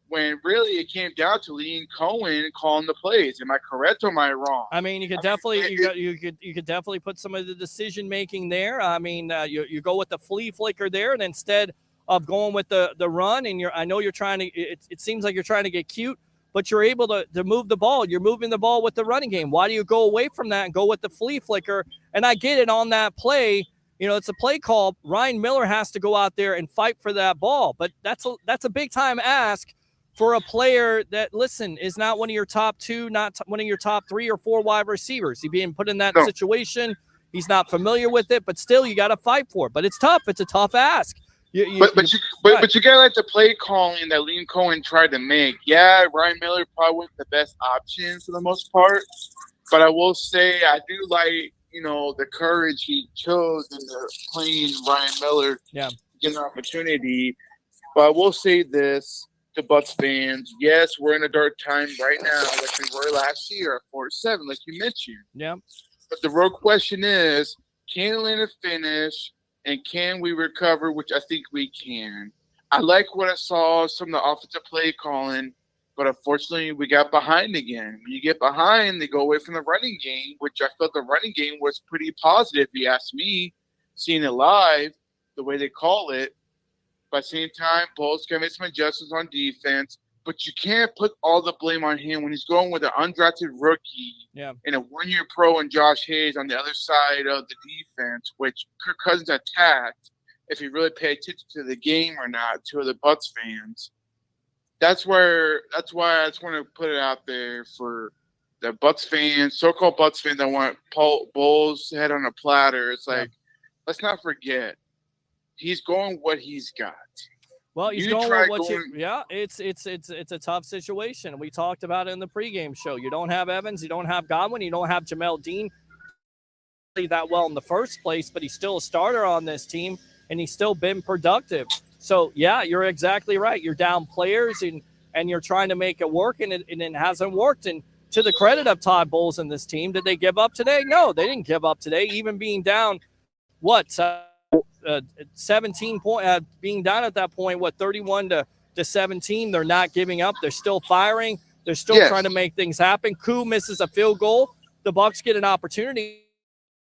when really it came down to Liam Cohen calling the plays. Am I correct or am I wrong? I mean, you could definitely put some of the decision making there. I mean, you go with the flea flicker there, and instead of going with the run, and I know you're trying to. It seems like you're trying to get cute, but you're able to move the ball. You're moving the ball with the running game. Why do you go away from that and go with the flea flicker? And I get it on that play. It's a play call. Ryan Miller has to go out there and fight for that ball, but that's a big time ask for a player that, listen, is not one of your top 2, not one of your top 3 or 4 wide receivers. He's being put in that situation. He's not familiar with it, but still, you got to fight for it. But it's tough. It's a tough ask. But you gotta like the play calling that Liam Cohen tried to make. Yeah, Ryan Miller probably wasn't the best option for the most part, but I will say I do like the courage he chose in playing Ryan Miller. Yeah, get an opportunity. But I will say this to Bucs fans: yes, we're in a dark time right now, like we were last year at 4-7, like you mentioned. Yeah. But the real question is, can Atlanta finish? And can we recover, which I think we can. I like what I saw, some of the offensive play calling, but unfortunately we got behind again. When you get behind, they go away from the running game, which I felt the running game was pretty positive, if you ask me, seeing it live, the way they call it. But at the same time, Bowles can make some adjustments on defense, but you can't put all the blame on him when he's going with an undrafted rookie and a one-year pro and Josh Hayes on the other side of the defense, which Kirk Cousins attacked, if he really paid attention to the game or not, to the Bucs fans. That's why I just want to put it out there for the Bucs fans, so-called Bucs fans that want Bowles' head on a platter. It's like, let's not forget, he's going what he's got. Well, he's going with what you. Yeah, it's a tough situation. We talked about it in the pregame show. You don't have Evans, you don't have Godwin, you don't have Jamel Dean that well in the first place, but he's still a starter on this team, and he's still been productive. So yeah, you're exactly right. You're down players, and you're trying to make it work, and it hasn't worked. And to the credit of Todd Bowles and this team, did they give up today? No, they didn't give up today. Even being down, 17 point, being down at that point, 31 to 17, they're not giving up. They're still firing. They're still trying to make things happen. Koo misses a field goal. The Bucs get an opportunity.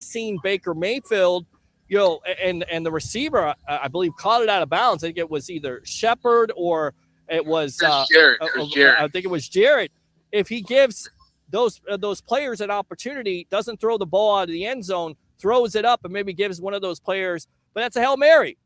Seen Baker Mayfield, and the receiver, I believe, caught it out of bounds. I think it was either Shepard or it was Jarrett. I think it was Jarrett. If he gives those players an opportunity, doesn't throw the ball out of the end zone, throws it up, and maybe gives one of those players, but that's a Hail Mary,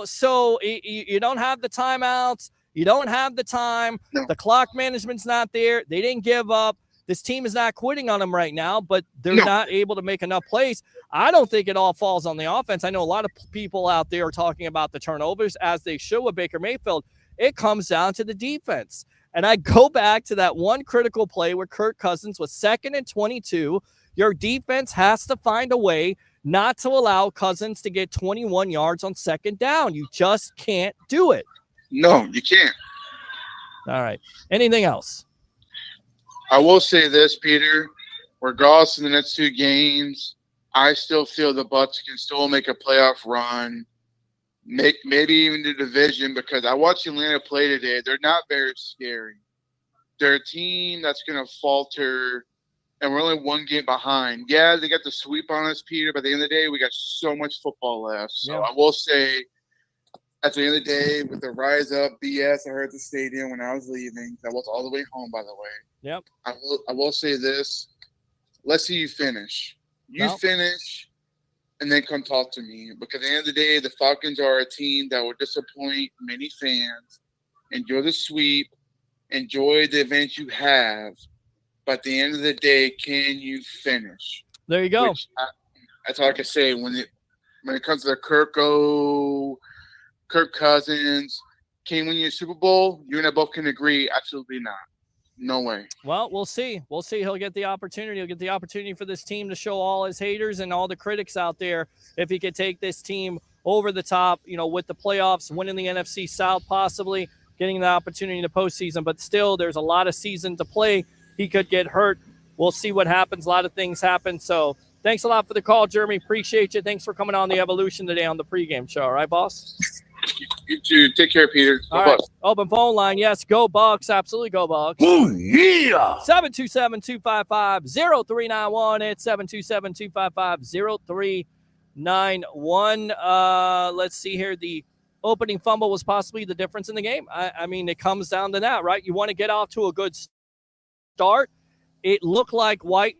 so you don't have the timeouts. You don't have the time. No. The clock management's not there. They didn't give up. This team is not quitting on them right now, but they're not able to make enough plays. I don't think it all falls on the offense. I know a lot of people out there are talking about the turnovers, as they should with Baker Mayfield. It comes down to the defense. And I go back to that one critical play where Kirk Cousins was 2nd and 22. Your defense has to find a way not to allow Cousins to get 21 yards on 2nd down. You just can't do it. No, you can't. All right. Anything else? I will say this, Peter. Regardless of the next 2 games, I still feel the Bucs can still make a playoff run, maybe even the division, because I watched Atlanta play today. They're not very scary. They're a team that's going to falter, and we're only 1 game behind. Yeah, they got the sweep on us, Peter, but at the end of the day, we got so much football left. So I will say, at the end of the day, with the rise up BS I heard at the stadium when I was leaving, that was all the way home, by the way. Yep. I will say this. Let's see you finish. Finish, and then come talk to me. Because at the end of the day, the Falcons are a team that will disappoint many fans. Enjoy the sweep. Enjoy the events you have. But at the end of the day, can you finish? There you go. That's all I can say. When it comes to the Kirk Cousins, can win you a Super Bowl, you and I both can agree, absolutely not. No way. Well, we'll see. We'll see. He'll get the opportunity. He'll get the opportunity for this team to show all his haters and all the critics out there if he could take this team over the top, with the playoffs, winning the NFC South, possibly getting the opportunity in the postseason. But still, there's a lot of season to play. He could get hurt. We'll see what happens. A lot of things happen. So thanks a lot for the call, Jeremy. Appreciate you. Thanks for coming on the Evolution today on the pregame show. All right, boss? You too. Take care, Peter. Go All right. Bucs. Open phone line. Yes, go Bucs. Absolutely go Bucs. Oh, yeah. 727-255-0391. It's 727-255-0391. Let's see here. The opening fumble was possibly the difference in the game. I mean, it comes down to that, right? You want to get off to a good start. It looked like White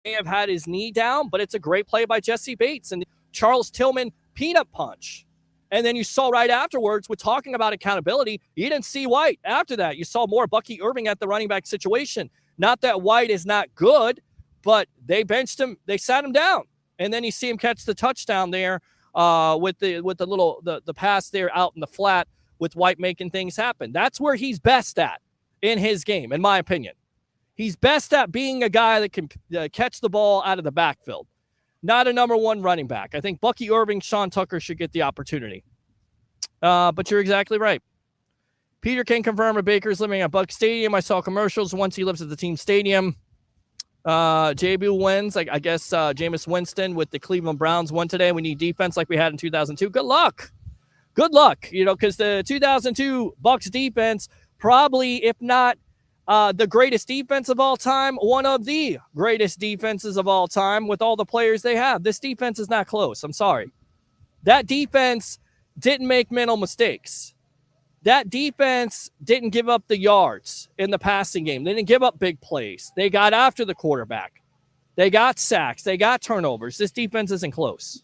may have had his knee down, but it's a great play by Jesse Bates and Charles Tillman peanut punch. And then you saw right afterwards, with talking about accountability, you didn't see White after that. You saw more Bucky Irving at the running back situation. Not that White is not good, but they benched him. They sat him down. And then you see him catch the touchdown there with the pass there out in the flat with White making things happen. That's where he's best at in his game, in my opinion. He's best at being a guy that can catch the ball out of the backfield. Not a number 1 running back. I think Bucky Irving, Sean Tucker should get the opportunity. But you're exactly right. Peter can confirm that Baker's living at Bucs Stadium. I saw commercials once he lives at the team stadium. JB wins. I guess Jameis Winston with the Cleveland Browns won today. We need defense like we had in 2002. Good luck. Good luck. Because the 2002 Bucs defense, probably, if not the greatest defense of all time, one of the greatest defenses of all time with all the players they have. This defense is not close. I'm sorry. That defense didn't make mental mistakes. That defense didn't give up the yards in the passing game. They didn't give up big plays. They got after the quarterback. They got sacks. They got turnovers. This defense isn't close.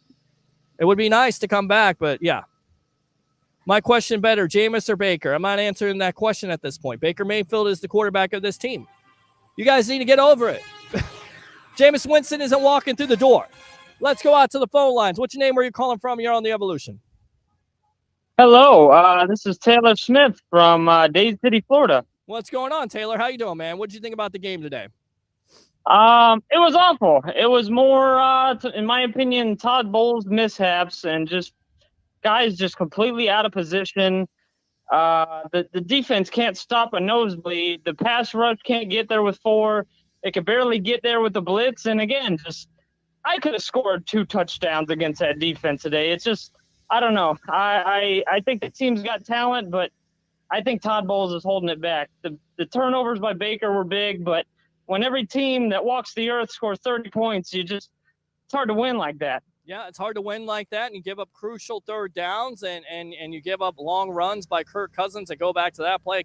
It would be nice to come back, but yeah. My question better, Jameis or Baker? I'm not answering that question at this point. Baker Mayfield is the quarterback of this team. You guys need to get over it. Jameis Winston isn't walking through the door. Let's go out to the phone lines. What's your name? Where are you calling from? You're on the Evolution. Hello. This is Taylor Smith from Days City, Florida. What's going on, Taylor? How you doing, man? What did you think about the game today? It was awful. It was more, in my opinion, Todd Bowles' mishaps and just guys just completely out of position. The defense can't stop a nosebleed. The pass rush can't get there with 4. It could barely get there with the blitz. And again, I could have scored 2 touchdowns against that defense today. It's just, I don't know. I think the team's got talent, but I think Todd Bowles is holding it back. The turnovers by Baker were big, but when every team that walks the earth scores 30 points, it's hard to win like that. Yeah, it's hard to win like that, and you give up crucial third downs, and you give up long runs by Kirk Cousins. And go back to that play.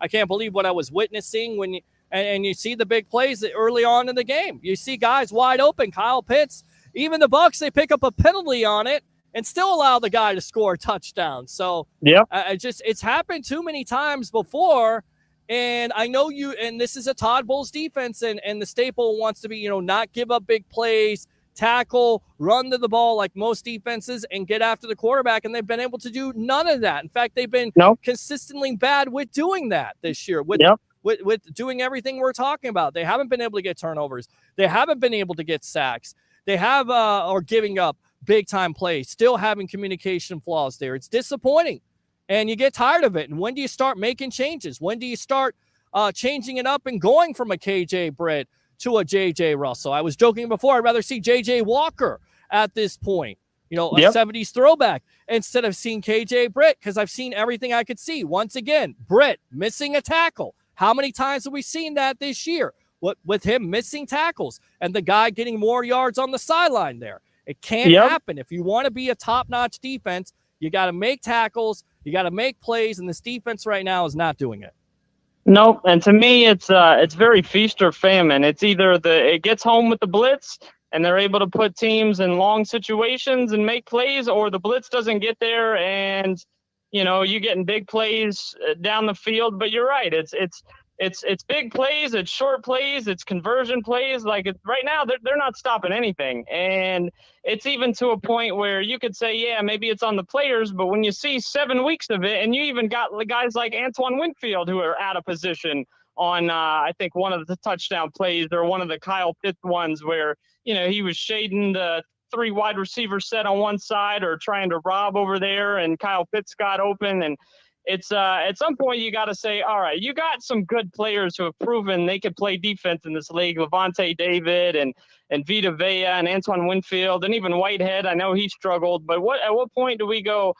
I can't believe what I was witnessing when you see the big plays early on in the game. You see guys wide open. Kyle Pitts, even the Bucs, they pick up a penalty on it and still allow the guy to score a touchdown. So yeah, it's happened too many times before, And I know and this is a Todd Bowles defense, and the staple wants to be, not give up big plays, tackle, run to the ball like most defenses, and get after the quarterback. And they've been able to do none of that. In fact, they've been consistently bad with doing that this year, with doing everything we're talking about. They haven't been able to get turnovers. They haven't been able to get sacks. They have or giving up big-time plays, still having communication flaws there. It's disappointing. And you get tired of it. And when do you start making changes? When do you start changing it up and going from a KJ Britt to a JJ Russell? I was joking before, I'd rather see JJ Walker at this point, a 70s throwback, instead of seeing KJ Britt, because I've seen everything I could see. Once again, Britt missing a tackle. How many times have we seen that this year with him missing tackles and the guy getting more yards on the sideline there? It can't happen. If you want to be a top-notch defense, you got to make tackles, you got to make plays, and this defense right now is not doing it. Nope. And to me, it's very feast or famine. It's either it gets home with the blitz and they're able to put teams in long situations and make plays, or the blitz doesn't get there and you getting big plays down the field. But you're right. It's big plays, it's short plays, it's conversion plays. Like right now, they're not stopping anything. And it's even to a point where you could say, yeah, maybe it's on the players, but when you see 7 weeks of it, and you even got guys like Antoine Winfield who are out of position on, I think, one of the touchdown plays, or one of the Kyle Pitts ones where, he was shading the 3 wide receiver set on one side or trying to rob over there, and Kyle Pitts got open. And it's at some point you got to say, all right, you got some good players who have proven they could play defense in this league. Levante David and Vita Vea and Antoine Winfield and even Whitehead. I know he struggled, but at what point do we go,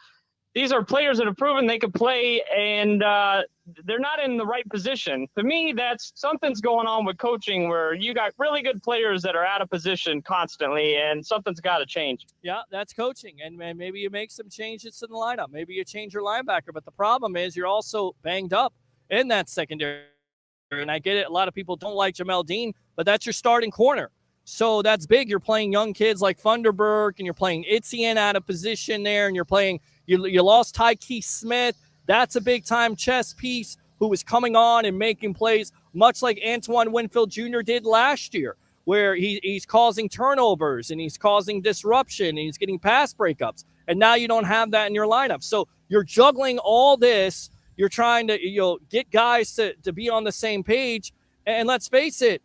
these are players that have proven they could play, and they're not in the right position? To me, that's something's going on with coaching where you got really good players that are out of position constantly, and something's got to change. Yeah, that's coaching. And maybe you make some changes in the lineup. Maybe you change your linebacker. But the problem is you're also banged up in that secondary. And I get it. A lot of people don't like Jamel Dean, but that's your starting corner. So that's big. You're playing young kids like Funderburk, and you're playing Etienne out of position there, and you're playing – you lost Tyke Smith. That's a big-time chess piece who was coming on and making plays, much like Antoine Winfield Jr. did last year, where he's causing turnovers and he's causing disruption and he's getting pass breakups. And now you don't have that in your lineup. So you're juggling all this. You're trying to get guys to be on the same page. And let's face it,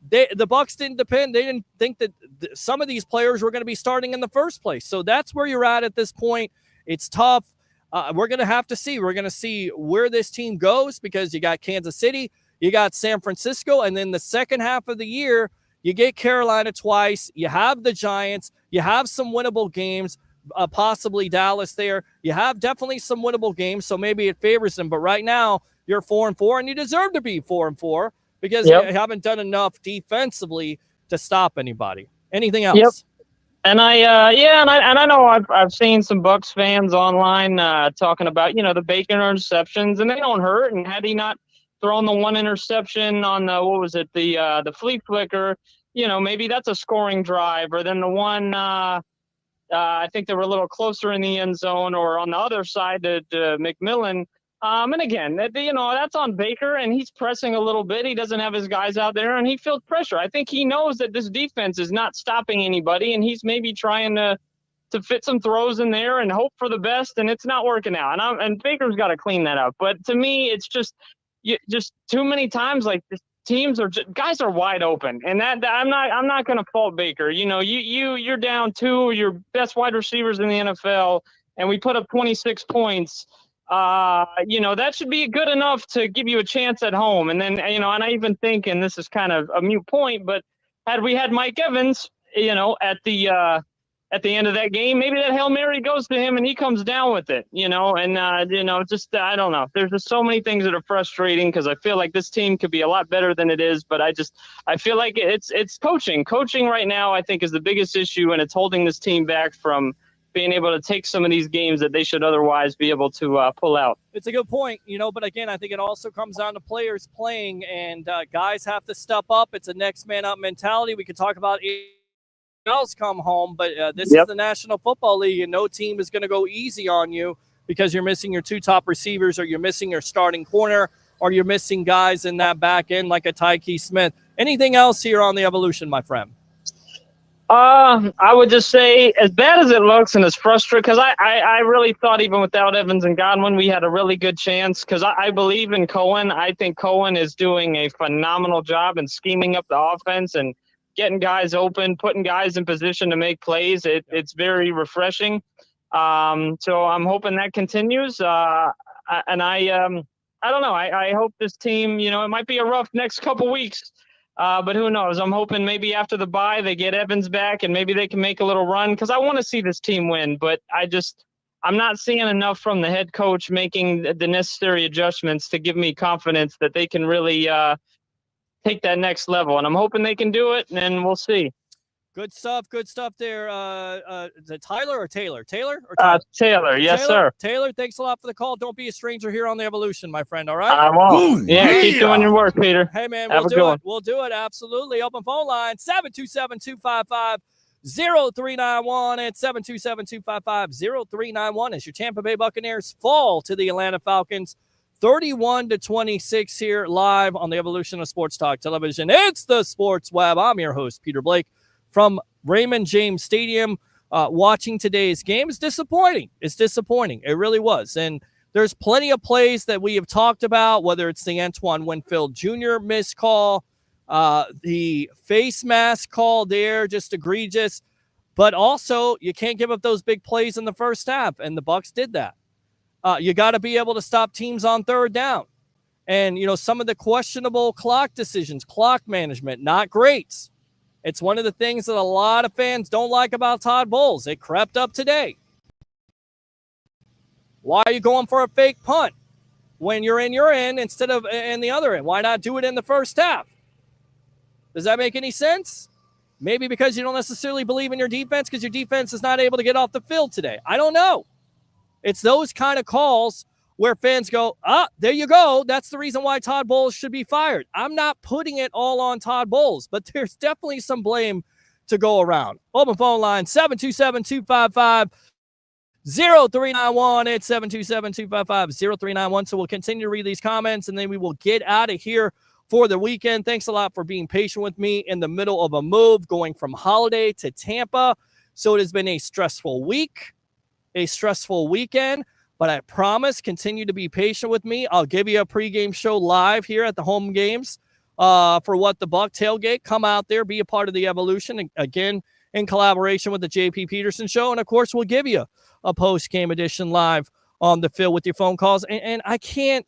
the Bucs didn't depend. They didn't think that some of these players were going to be starting in the first place. So that's where you're at this point. It's tough. We're going to have to see. We're going to see where this team goes, because you got Kansas City, you got San Francisco, and then the second half of the year, you get Carolina twice. You have the Giants. You have some winnable games, possibly Dallas there. You have definitely some winnable games, so maybe it favors them. But right now, you're 4-4, and you deserve to be 4-4 because you haven't done enough defensively to stop anybody. Anything else? Yep. And I know I've seen some Bucs fans online talking about, the Baker interceptions, and they don't hurt. And had he not thrown the one interception on the flea flicker, maybe that's a scoring drive. Or then the one, I think they were a little closer in the end zone, or on the other side to McMillan. And again, that's on Baker, and he's pressing a little bit. He doesn't have his guys out there, and he feels pressure. I think he knows that this defense is not stopping anybody, and he's maybe trying to fit some throws in there and hope for the best, and it's not working out. And Baker's got to clean that up. But to me, it's just too many times, like, guys are wide open, and that I'm not going to fault Baker. You're down 2 of your best wide receivers in the NFL, and we put up 26 points. That should be good enough to give you a chance at home. And then, and I even think, and this is kind of a moot point, but had we had Mike Evans, at the end of that game, maybe that Hail Mary goes to him and he comes down with it, I don't know. There's just so many things that are frustrating, because I feel like this team could be a lot better than it is, but I feel like it's coaching. Coaching right now, I think, is the biggest issue, and it's holding this team back from being able to take some of these games that they should otherwise be able to pull out. It's a good point, but again, I think it also comes down to players playing, and guys have to step up. It's a next man up mentality. We could talk about else come home, but this is the National Football League, and no team is going to go easy on you because you're missing your 2 top receivers or you're missing your starting corner. or you're missing guys in that back end like a Tyke Smith. Anything else here on the evolution, my friend? I would just say, as bad as it looks and as frustrating, because I really thought even without Evans and Godwin, we had a really good chance, because I believe in Cohen. I think Cohen is doing a phenomenal job in scheming up the offense and getting guys open, putting guys in position to make plays. It's very refreshing. So I'm hoping that continues. I don't know. I hope this team, it might be a rough next couple weeks. But who knows? I'm hoping maybe after the bye they get Evans back and maybe they can make a little run, because I want to see this team win. But I'm not seeing enough from the head coach making the necessary adjustments to give me confidence that they can really take that next level. And I'm hoping they can do it, and then we'll see. Good stuff there. Is it Tyler or Taylor? Taylor or Tyler? Taylor, yes, sir. Taylor, thanks a lot for the call. Don't be a stranger here on the evolution, my friend, all right? I won't. Yeah, keep doing your work, Peter. Hey, man, Have we'll a do good it. one. We'll do it, absolutely. Open phone line, 727-255-0391 and 727-255-0391 as your Tampa Bay Buccaneers fall to the Atlanta Falcons 31-26 here live on the Evolution of Sports Talk Television. It's the Sports Web. I'm your host, Peter Blake, from Raymond James Stadium. Watching today's game is disappointing. It's disappointing. It really was. And there's plenty of plays that we have talked about, whether it's the Antoine Winfield Jr. missed call, the face mask call there, just egregious. But also, you can't give up those big plays in the first half, and the Bucs did that. You got to be able to stop teams on third down. And, some of the questionable clock decisions, clock management, not great. It's one of the things that a lot of fans don't like about Todd Bowles. It crept up today. Why are you going for a fake punt when you're in your end instead of in the other end? Why not do it in the first half? Does that make any sense? Maybe because you don't necessarily believe in your defense because your defense is not able to get off the field today. I don't know. It's those kind of calls where fans go, there you go. That's the reason why Todd Bowles should be fired. I'm not putting it all on Todd Bowles, but there's definitely some blame to go around. Open phone line, 727-255-0391. It's 727-255-0391. So we'll continue to read these comments, and then we will get out of here for the weekend. Thanks a lot for being patient with me in the middle of a move, going from Holiday to Tampa. So it has been a stressful week, a stressful weekend. But I promise, continue to be patient with me. I'll give you a pregame show live here at the home games for What the Buck tailgate. Come out there, be a part of the evolution. Again, in collaboration with the JP Peterson Show. And, of course, we'll give you a post-game edition live on the field with your phone calls. And I can't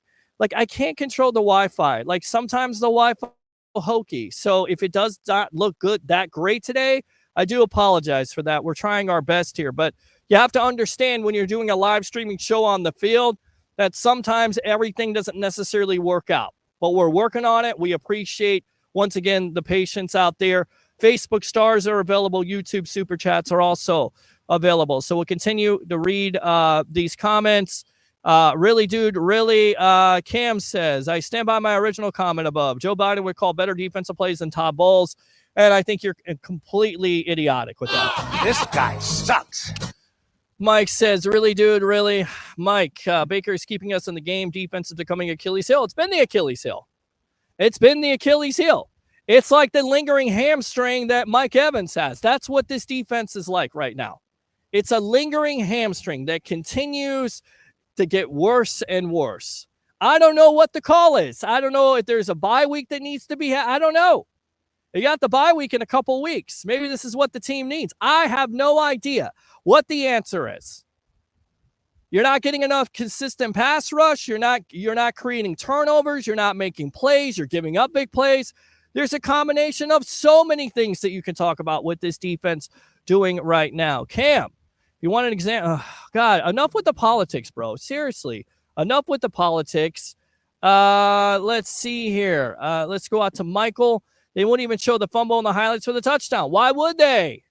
control the Wi-Fi. Like, sometimes the Wi-Fi is hokey. So if it does not look that great today, I do apologize for that. We're trying our best here. But you have to understand when you're doing a live streaming show on the field that sometimes everything doesn't necessarily work out. But we're working on it. We appreciate, once again, the patience out there. Facebook stars are available. YouTube Super Chats are also available. So we'll continue to read these comments. Really, dude, really, Cam says, I stand by my original comment above. Joe Biden would call better defensive plays than Todd Bowles. And I think you're completely idiotic with that. This guy sucks. Mike says, really, dude, really? Mike, Baker is keeping us in the game. Defense is becoming Achilles heel. It's been the Achilles heel. It's been the Achilles heel. It's like the lingering hamstring that Mike Evans has. That's what this defense is like right now. It's a lingering hamstring that continues to get worse and worse. I don't know what the call is. I don't know if there's a bye week that needs to be. I don't know. You got the bye week in a couple weeks. Maybe this is what the team needs. I have no idea what the answer is. You're not getting enough consistent pass rush. You're not creating turnovers. You're not making plays. You're giving up big plays. There's a combination of so many things that you can talk about with this defense doing right now. Cam, you want an example? Oh, God, enough with the politics, bro. Seriously, enough with the politics. Let's see here. Let's go out to Michael. They wouldn't even show the fumble and the highlights for the touchdown. Why would they?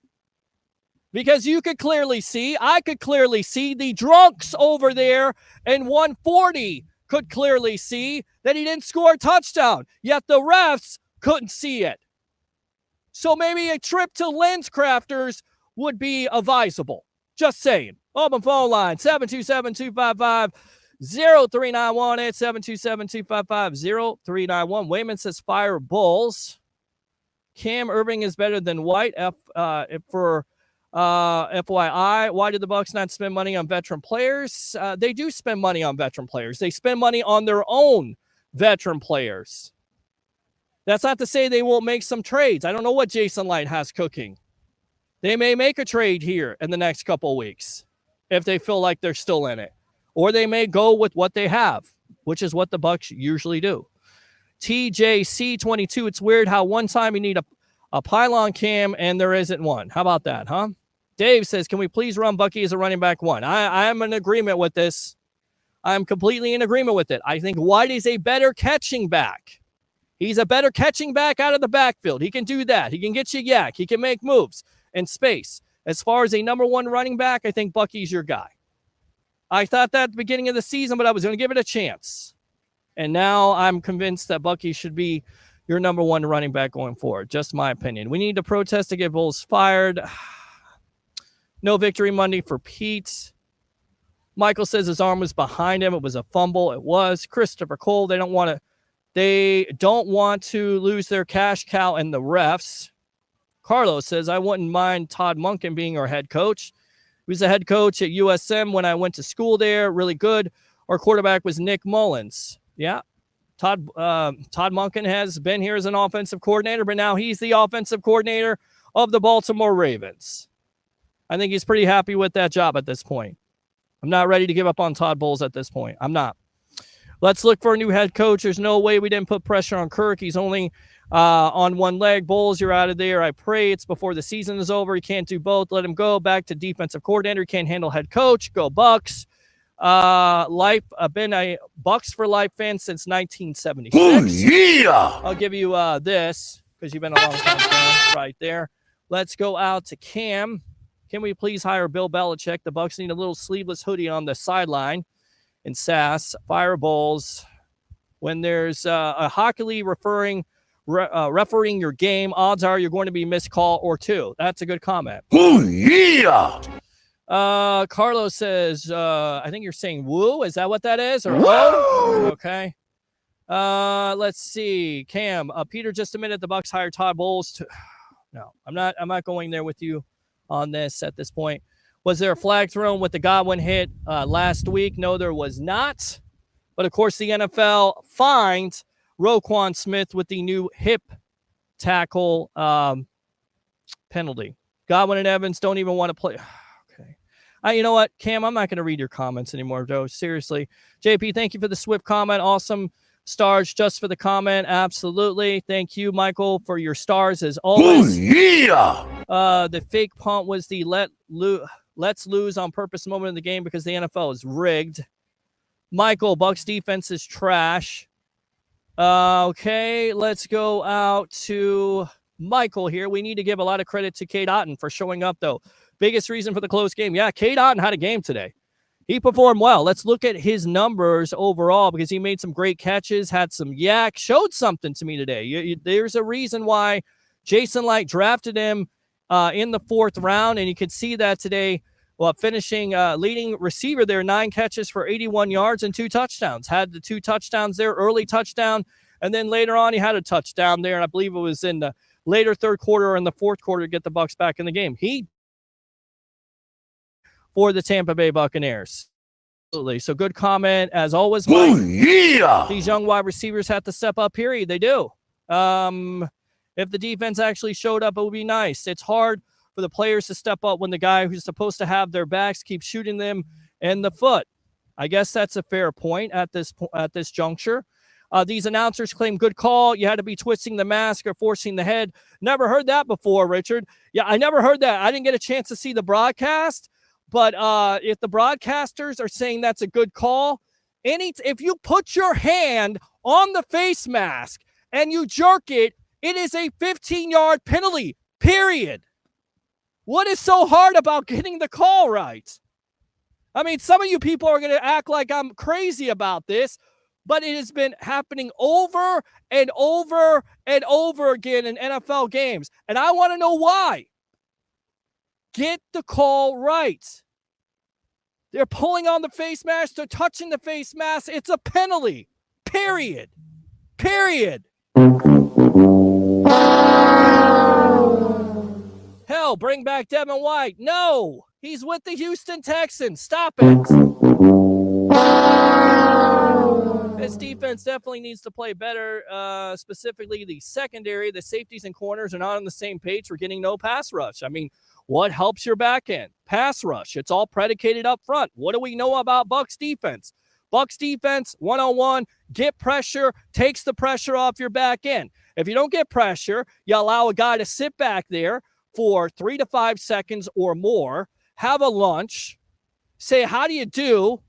Because you could clearly see, I could clearly see the drunks over there, and 140 could clearly see that he didn't score a touchdown, yet the refs couldn't see it. So maybe a trip to LensCrafters would be advisable. Just saying. Open phone line, 727-255-0391 0391 at 727-255-0391. Wayman says fire Bulls. Cam Irving is better than White. For FYI, why did the Bucs not spend money on veteran players? They do spend money on veteran players. They spend money on their own veteran players. That's not to say they won't make some trades. I don't know what Jason Light has cooking. They may make a trade here in the next couple of weeks if they feel like they're still in it. Or they may go with what they have, which is what the Bucs usually do. TJC22, it's weird how one time you need a pylon cam and there isn't one. How about that, huh? Dave says, can we please run Bucky as a running back one? I am in agreement with this. I'm completely in agreement with it. I think White is a better catching back. He's a better catching back out of the backfield. He can do that. He can get you yak. He can make moves in space. As far as a number one running back, I think Bucky's your guy. I thought that at the beginning of the season, but I was going to give it a chance. And now I'm convinced that Bucky should be your number one running back going forward. Just my opinion. We need to protest to get Bulls fired. No victory Monday for Pete. Michael says his arm was behind him. It was a fumble. It was. Christopher Cole, they don't want to lose their cash cow and the refs. Carlos says, I wouldn't mind Todd Monken being our head coach. He was the head coach at USM when I went to school there. Really good. Our quarterback was Nick Mullins. Yeah. Todd Monken has been here as an offensive coordinator, but now he's the offensive coordinator of the Baltimore Ravens. I think he's pretty happy with that job at this point. I'm not ready to give up on Todd Bowles at this point. I'm not. Let's look for a new head coach. There's no way we didn't put pressure on Kirk. He's only on one leg. Bowles, you're out of there. I pray it's before the season is over. He can't do both. Let him go back to defensive coordinator. He can't handle head coach. Go Bucs. Been a Bucs for life fan since 1976. Oh, yeah. I'll give you this because you've been a long time fan right there. Let's go out to Cam. Can we please hire Bill Belichick? The Bucs need a little sleeveless hoodie on the sideline. And Sass, fire Bulls. When there's a hockey league refereeing your game, odds are you're going to be missed call or two. That's a good comment. Oh, yeah. Carlos says, I think you're saying woo. Is that what that is? Or whoa? Okay. Let's see. Cam, Peter just admitted the Bucs hired Todd Bowles. No, I'm not going there with you on this at this point. Was there a flag thrown with the Godwin hit last week? No, there was not. But, of course, the NFL fined Roquan Smith with the new hip tackle penalty. Godwin and Evans don't even want to play. Okay. You know what, Cam? I'm not going to read your comments anymore, Joe. Seriously. JP, thank you for the swift comment. Awesome stars just for the comment. Absolutely. Thank you, Michael, for your stars as always. Oh, yeah. The fake punt was the let's lose on purpose moment in the game because the NFL is rigged. Michael, Bucs defense is trash. Okay, let's go out to Michael here. We need to give a lot of credit to Cade Otton for showing up, though. Biggest reason for the close game. Yeah, Cade Otton had a game today. He performed well. Let's look at his numbers overall because he made some great catches, had some yak, showed something to me today. There's a reason why Jason Light drafted him in the 4th round, and you could see that today. Well, finishing leading receiver there, 9 catches for 81 yards and 2 touchdowns. Had the 2 touchdowns there, early touchdown, and then later on he had a touchdown there, and I believe it was in the later 3rd quarter or in the 4th quarter to get the Bucs back in the game. He for the Tampa Bay Buccaneers. Absolutely. So good comment as always, Mike. Oh, yeah. These young wide receivers have to step up, period. They do. If the defense actually showed up, it would be nice. It's hard for the players to step up when the guy who's supposed to have their backs keeps shooting them in the foot. I guess that's a fair point at this juncture. These announcers claim good call. You had to be twisting the mask or forcing the head. Never heard that before, Richard. Yeah, I never heard that. I didn't get a chance to see the broadcast, but if the broadcasters are saying that's a good call, if you put your hand on the face mask and you jerk it, it is a 15-yard penalty, period. What is so hard about getting the call right? I mean, some of you people are going to act like I'm crazy about this, but it has been happening over and over and over again in NFL games. And I want to know why. Get the call right. They're pulling on the face mask. They're touching the face mask. It's a penalty. Period. Hell, bring back Devin White. No, he's with the Houston Texans. Stop it. This defense definitely needs to play better, specifically the secondary. The safeties and corners are not on the same page. We're getting no pass rush. I mean, what helps your back end? Pass rush. It's all predicated up front. What do we know about Bucs defense? Bucs defense, 1-on-1, get pressure, takes the pressure off your back end. If you don't get pressure, you allow a guy to sit back there for 3 to 5 seconds or more, have a lunch, say, how do you do?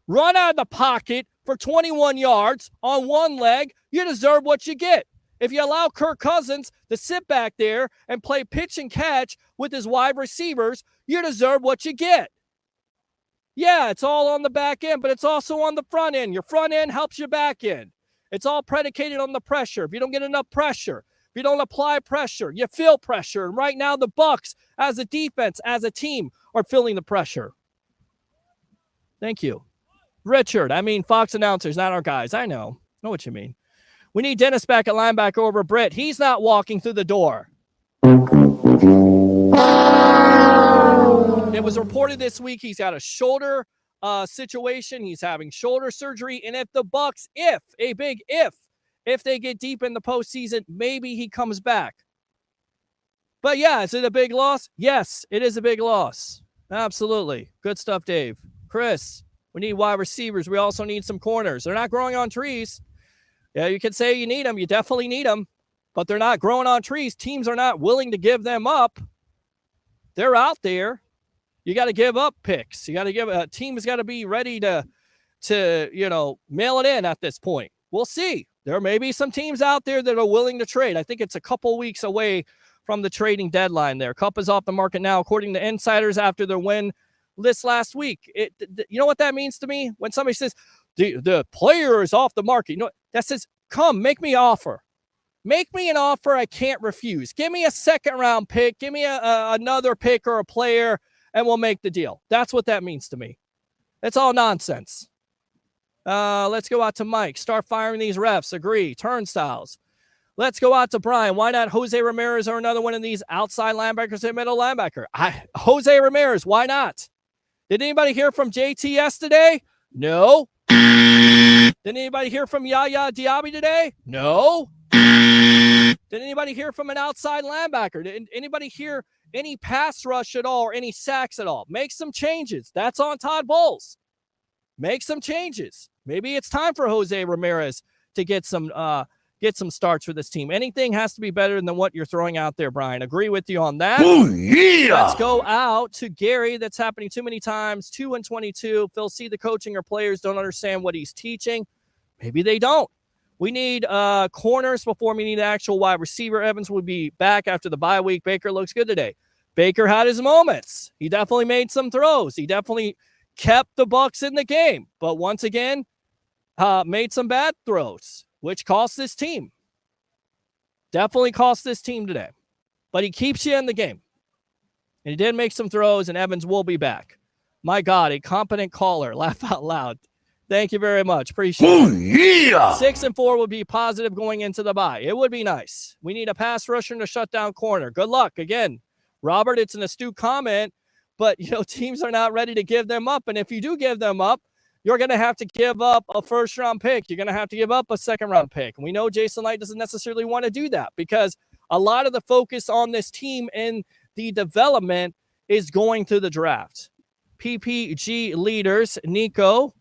Run out of the pocket for 21 yards on one leg, you deserve what you get. If you allow Kirk Cousins to sit back there and play pitch and catch with his wide receivers, you deserve what you get. Yeah, it's all on the back end, but it's also on the front end. Your front end helps your back end. It's all predicated on the pressure. If you don't get enough pressure, if you don't apply pressure, you feel pressure. And right now the Bucs, as a defense, as a team, are feeling the pressure. Thank you. Richard, Fox announcers, not our guys. I know what you mean. We need Dennis back at linebacker over Britt. He's not walking through the door. It was reported this week he's got a shoulder situation. He's having shoulder surgery. And if the Bucs, if they get deep in the postseason, maybe he comes back. But yeah, is it a big loss? Yes, it is a big loss. Absolutely. Good stuff, Dave. Chris, we need wide receivers. We also need some corners. They're not growing on trees. Yeah, you can say you need them. You definitely need them. But they're not growing on trees. Teams are not willing to give them up. They're out there. You got to give up picks. You got to give a team has got to be ready to mail it in at this point. We'll see. There may be some teams out there that are willing to trade. I think it's a couple weeks away from the trading deadline there. Kupp is off the market now, according to insiders after their win list last week. You know what that means to me? When somebody says the player is off the market, that says, come, make me an offer. Make me an offer I can't refuse. Give me a second-round pick. Give me another pick or a player, and we'll make the deal. That's what that means to me. It's all nonsense. Let's go out to Mike. Start firing these refs. Agree. Turnstiles. Let's go out to Brian. Why not Jose Ramirez or another one of these outside linebackers and middle linebacker? Jose Ramirez, why not? Did anybody hear from JT yesterday? No. Did anybody hear from Yaya Diaby today? No. Did anybody hear from an outside linebacker? Did anybody hear any pass rush at all or any sacks at all? Make some changes. That's on Todd Bowles. Make some changes. Maybe it's time for Jose Ramirez to get some starts for this team. Anything has to be better than what you're throwing out there, Brian. Agree with you on that. Ooh, yeah. Let's go out to Gary. That's happening too many times. 2-22. Phil, see the coaching or players don't understand what he's teaching. Maybe they don't. We need corners before we need an actual wide receiver. Evans will be back after the bye week. Baker looks good today. Baker had his moments. He definitely made some throws. He definitely kept the Bucs in the game. But once again, made some bad throws, which cost this team. Definitely cost this team today. But he keeps you in the game. And he did make some throws, and Evans will be back. My God, a competent caller. Laugh out loud. Thank you very much. Appreciate it. Yeah. 6-4 would be positive going into the bye. It would be nice. We need a pass rusher and a shutdown corner. Good luck. Again, Robert, it's an astute comment, but teams are not ready to give them up. And if you do give them up, you're going to have to give up a first-round pick. You're going to have to give up a second-round pick. And we know Jason Light doesn't necessarily want to do that because a lot of the focus on this team in the development is going to the draft. PPG leaders, Nico.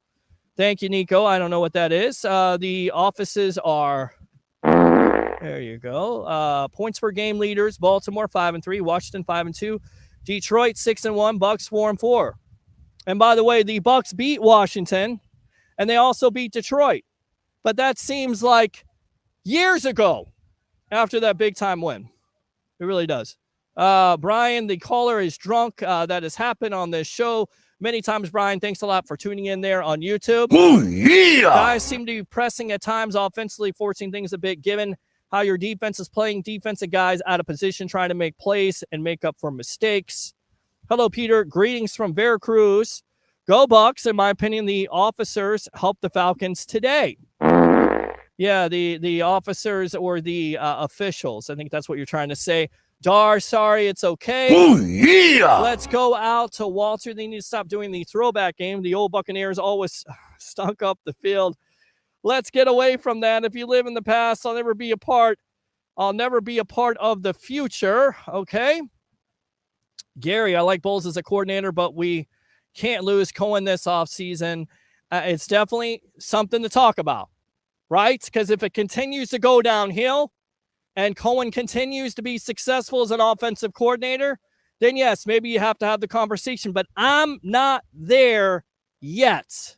Thank you, Nico. I don't know what that is. The offices are, there you go. Points per game leaders, Baltimore 5-3, Washington 5-2, Detroit 6-1, Bucs 4-4. And by the way, the Bucs beat Washington, and they also beat Detroit. But that seems like years ago after that big-time win. It really does. Brian, the caller is drunk. That has happened on this show many times. Brian, thanks a lot for tuning in there on YouTube. Ooh, yeah. Guys seem to be pressing at times offensively, forcing things a bit, given how your defense is playing defensive guys out of position, trying to make plays and make up for mistakes. Hello, Peter. Greetings from Veracruz. Go Bucs. In my opinion, the officers helped the Falcons today. Yeah, the officers or the officials. I think that's what you're trying to say. Dar, sorry, it's okay. Oh, yeah. Let's go out to Walter. They need to stop doing the throwback game. The old Buccaneers always stunk up the field. Let's get away from that. If you live in the past, I'll never be a part of the future. Okay. Gary, I like Bowles as a coordinator, but we can't lose Cohen this offseason. It's definitely something to talk about, right? Because if it continues to go downhill and Cohen continues to be successful as an offensive coordinator, then yes, maybe you have to have the conversation. But I'm not there yet.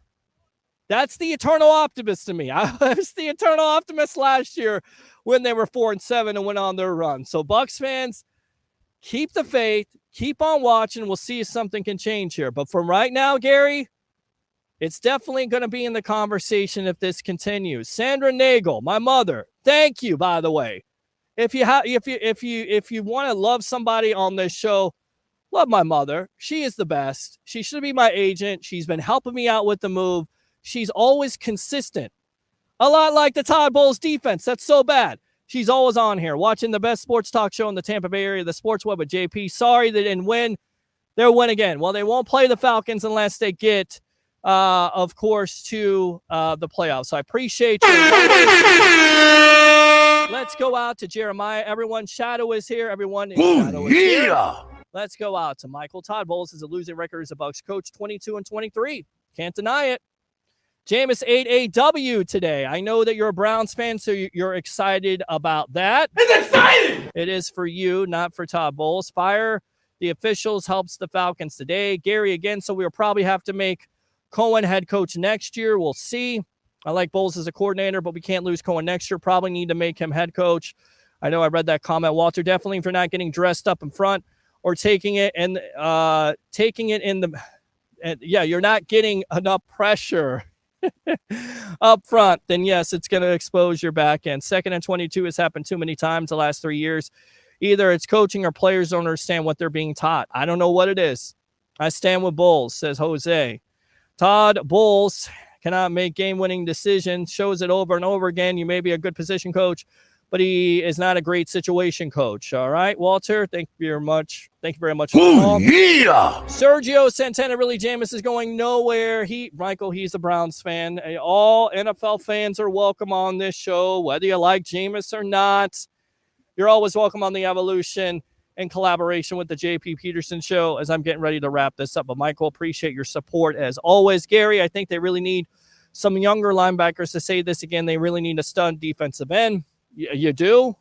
That's the eternal optimist to me. I was the eternal optimist last year when they were 4-7 and went on their run. So Bucs fans, keep the faith, keep on watching. We'll see if something can change here. But from right now, Gary, it's definitely going to be in the conversation if this continues. Sandra Nagel, my mother, thank you, by the way. If you want to love somebody on this show, love my mother. She is the best. She should be my agent. She's been helping me out with the move. She's always consistent. A lot like the Todd Bowles defense. That's so bad. She's always on here watching the best sports talk show in the Tampa Bay area, the Sports Web with JP. Sorry they didn't win. They'll win again. Well, they won't play the Falcons unless they get, of course, to the playoffs. So I appreciate you. Let's go out to Jeremiah. Everyone, Shadow is here. Everyone, Shadow is here. Let's go out to Michael. Todd Bowles is a losing record as a Bucs coach, 22-23. Can't deny it. Jameis 8AW today. I know that you're a Browns fan, so you're excited about that. It's exciting! It is for you, not for Todd Bowles. Fire the officials helps the Falcons today. Gary again, so we'll probably have to make Cohen head coach next year. We'll see. I like Bowles as a coordinator, but we can't lose Cohen next year. Probably need to make him head coach. I know I read that comment, Walter. Definitely if you're not getting dressed up in front or taking it in the you're not getting enough pressure up front, then yes, it's going to expose your back end. 2nd and 22 has happened too many times the last 3 years. Either it's coaching or players don't understand what they're being taught. I don't know what it is. I stand with Bowles, says Jose. Todd Bowles cannot make game-winning decisions, shows it over and over again. You may be a good position coach, but he is not a great situation coach. All right, Walter, thank you very much. Thank you very much for the call. Yeah. Sergio Santana, really, Jameis is going nowhere. Michael, he's a Browns fan. All NFL fans are welcome on this show, whether you like Jameis or not. You're always welcome on the Evolution in collaboration with the JP Peterson Show as I'm getting ready to wrap this up. But, Michael, appreciate your support as always. Gary, I think they really need some younger linebackers to say this again. They really need a stud defensive end. You do?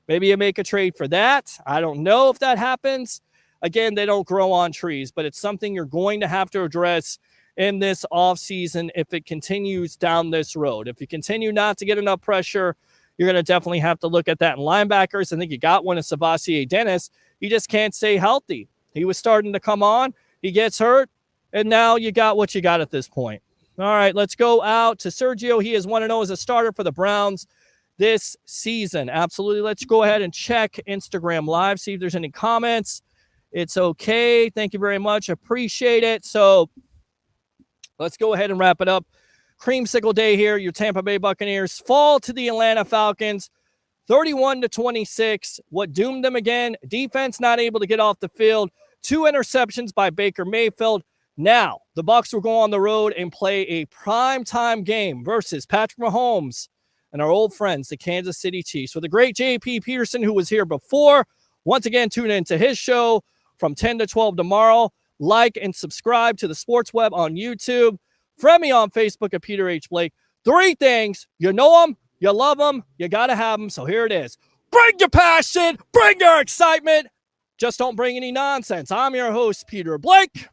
Maybe you make a trade for that. I don't know if that happens. Again, they don't grow on trees, but it's something you're going to have to address in this offseason if it continues down this road. If you continue not to get enough pressure, you're going to definitely have to look at that in linebackers. I think you got one of Savasier Dennis. He just can't stay healthy. He was starting to come on. He gets hurt, and now you got what you got at this point. All right, let's go out to Sergio. He is 1-0 as a starter for the Browns this season. Absolutely. Let's go ahead and check Instagram Live, see if there's any comments. It's okay. Thank you very much. Appreciate it. So let's go ahead and wrap it up. Creamsicle day here. Your Tampa Bay Buccaneers fall to the Atlanta Falcons 31-26. What doomed them again? Defense not able to get off the field. 2 interceptions by Baker Mayfield. Now, the Bucs will go on the road and play a primetime game versus Patrick Mahomes and our old friends, the Kansas City Chiefs. With the great JP Peterson, who was here before. Once again, tune into his show from 10 to 12 tomorrow. Like and subscribe to the Sports Web on YouTube. Friend me on Facebook at Peter H. Blake. 3 things. You know them, you love them, you got to have them. So here it is. Bring your passion, bring your excitement. Just don't bring any nonsense. I'm your host, Peter Blake,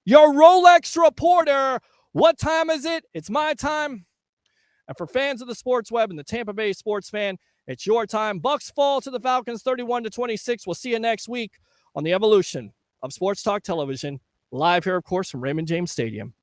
your Rolex reporter. What time is it? It's my time. And for fans of the Sports Web and the Tampa Bay sports fan, it's your time. Bucs fall to the Falcons 31-26. We'll see you next week on the Evolution of Sports Talk Television, live here, of course, from Raymond James Stadium.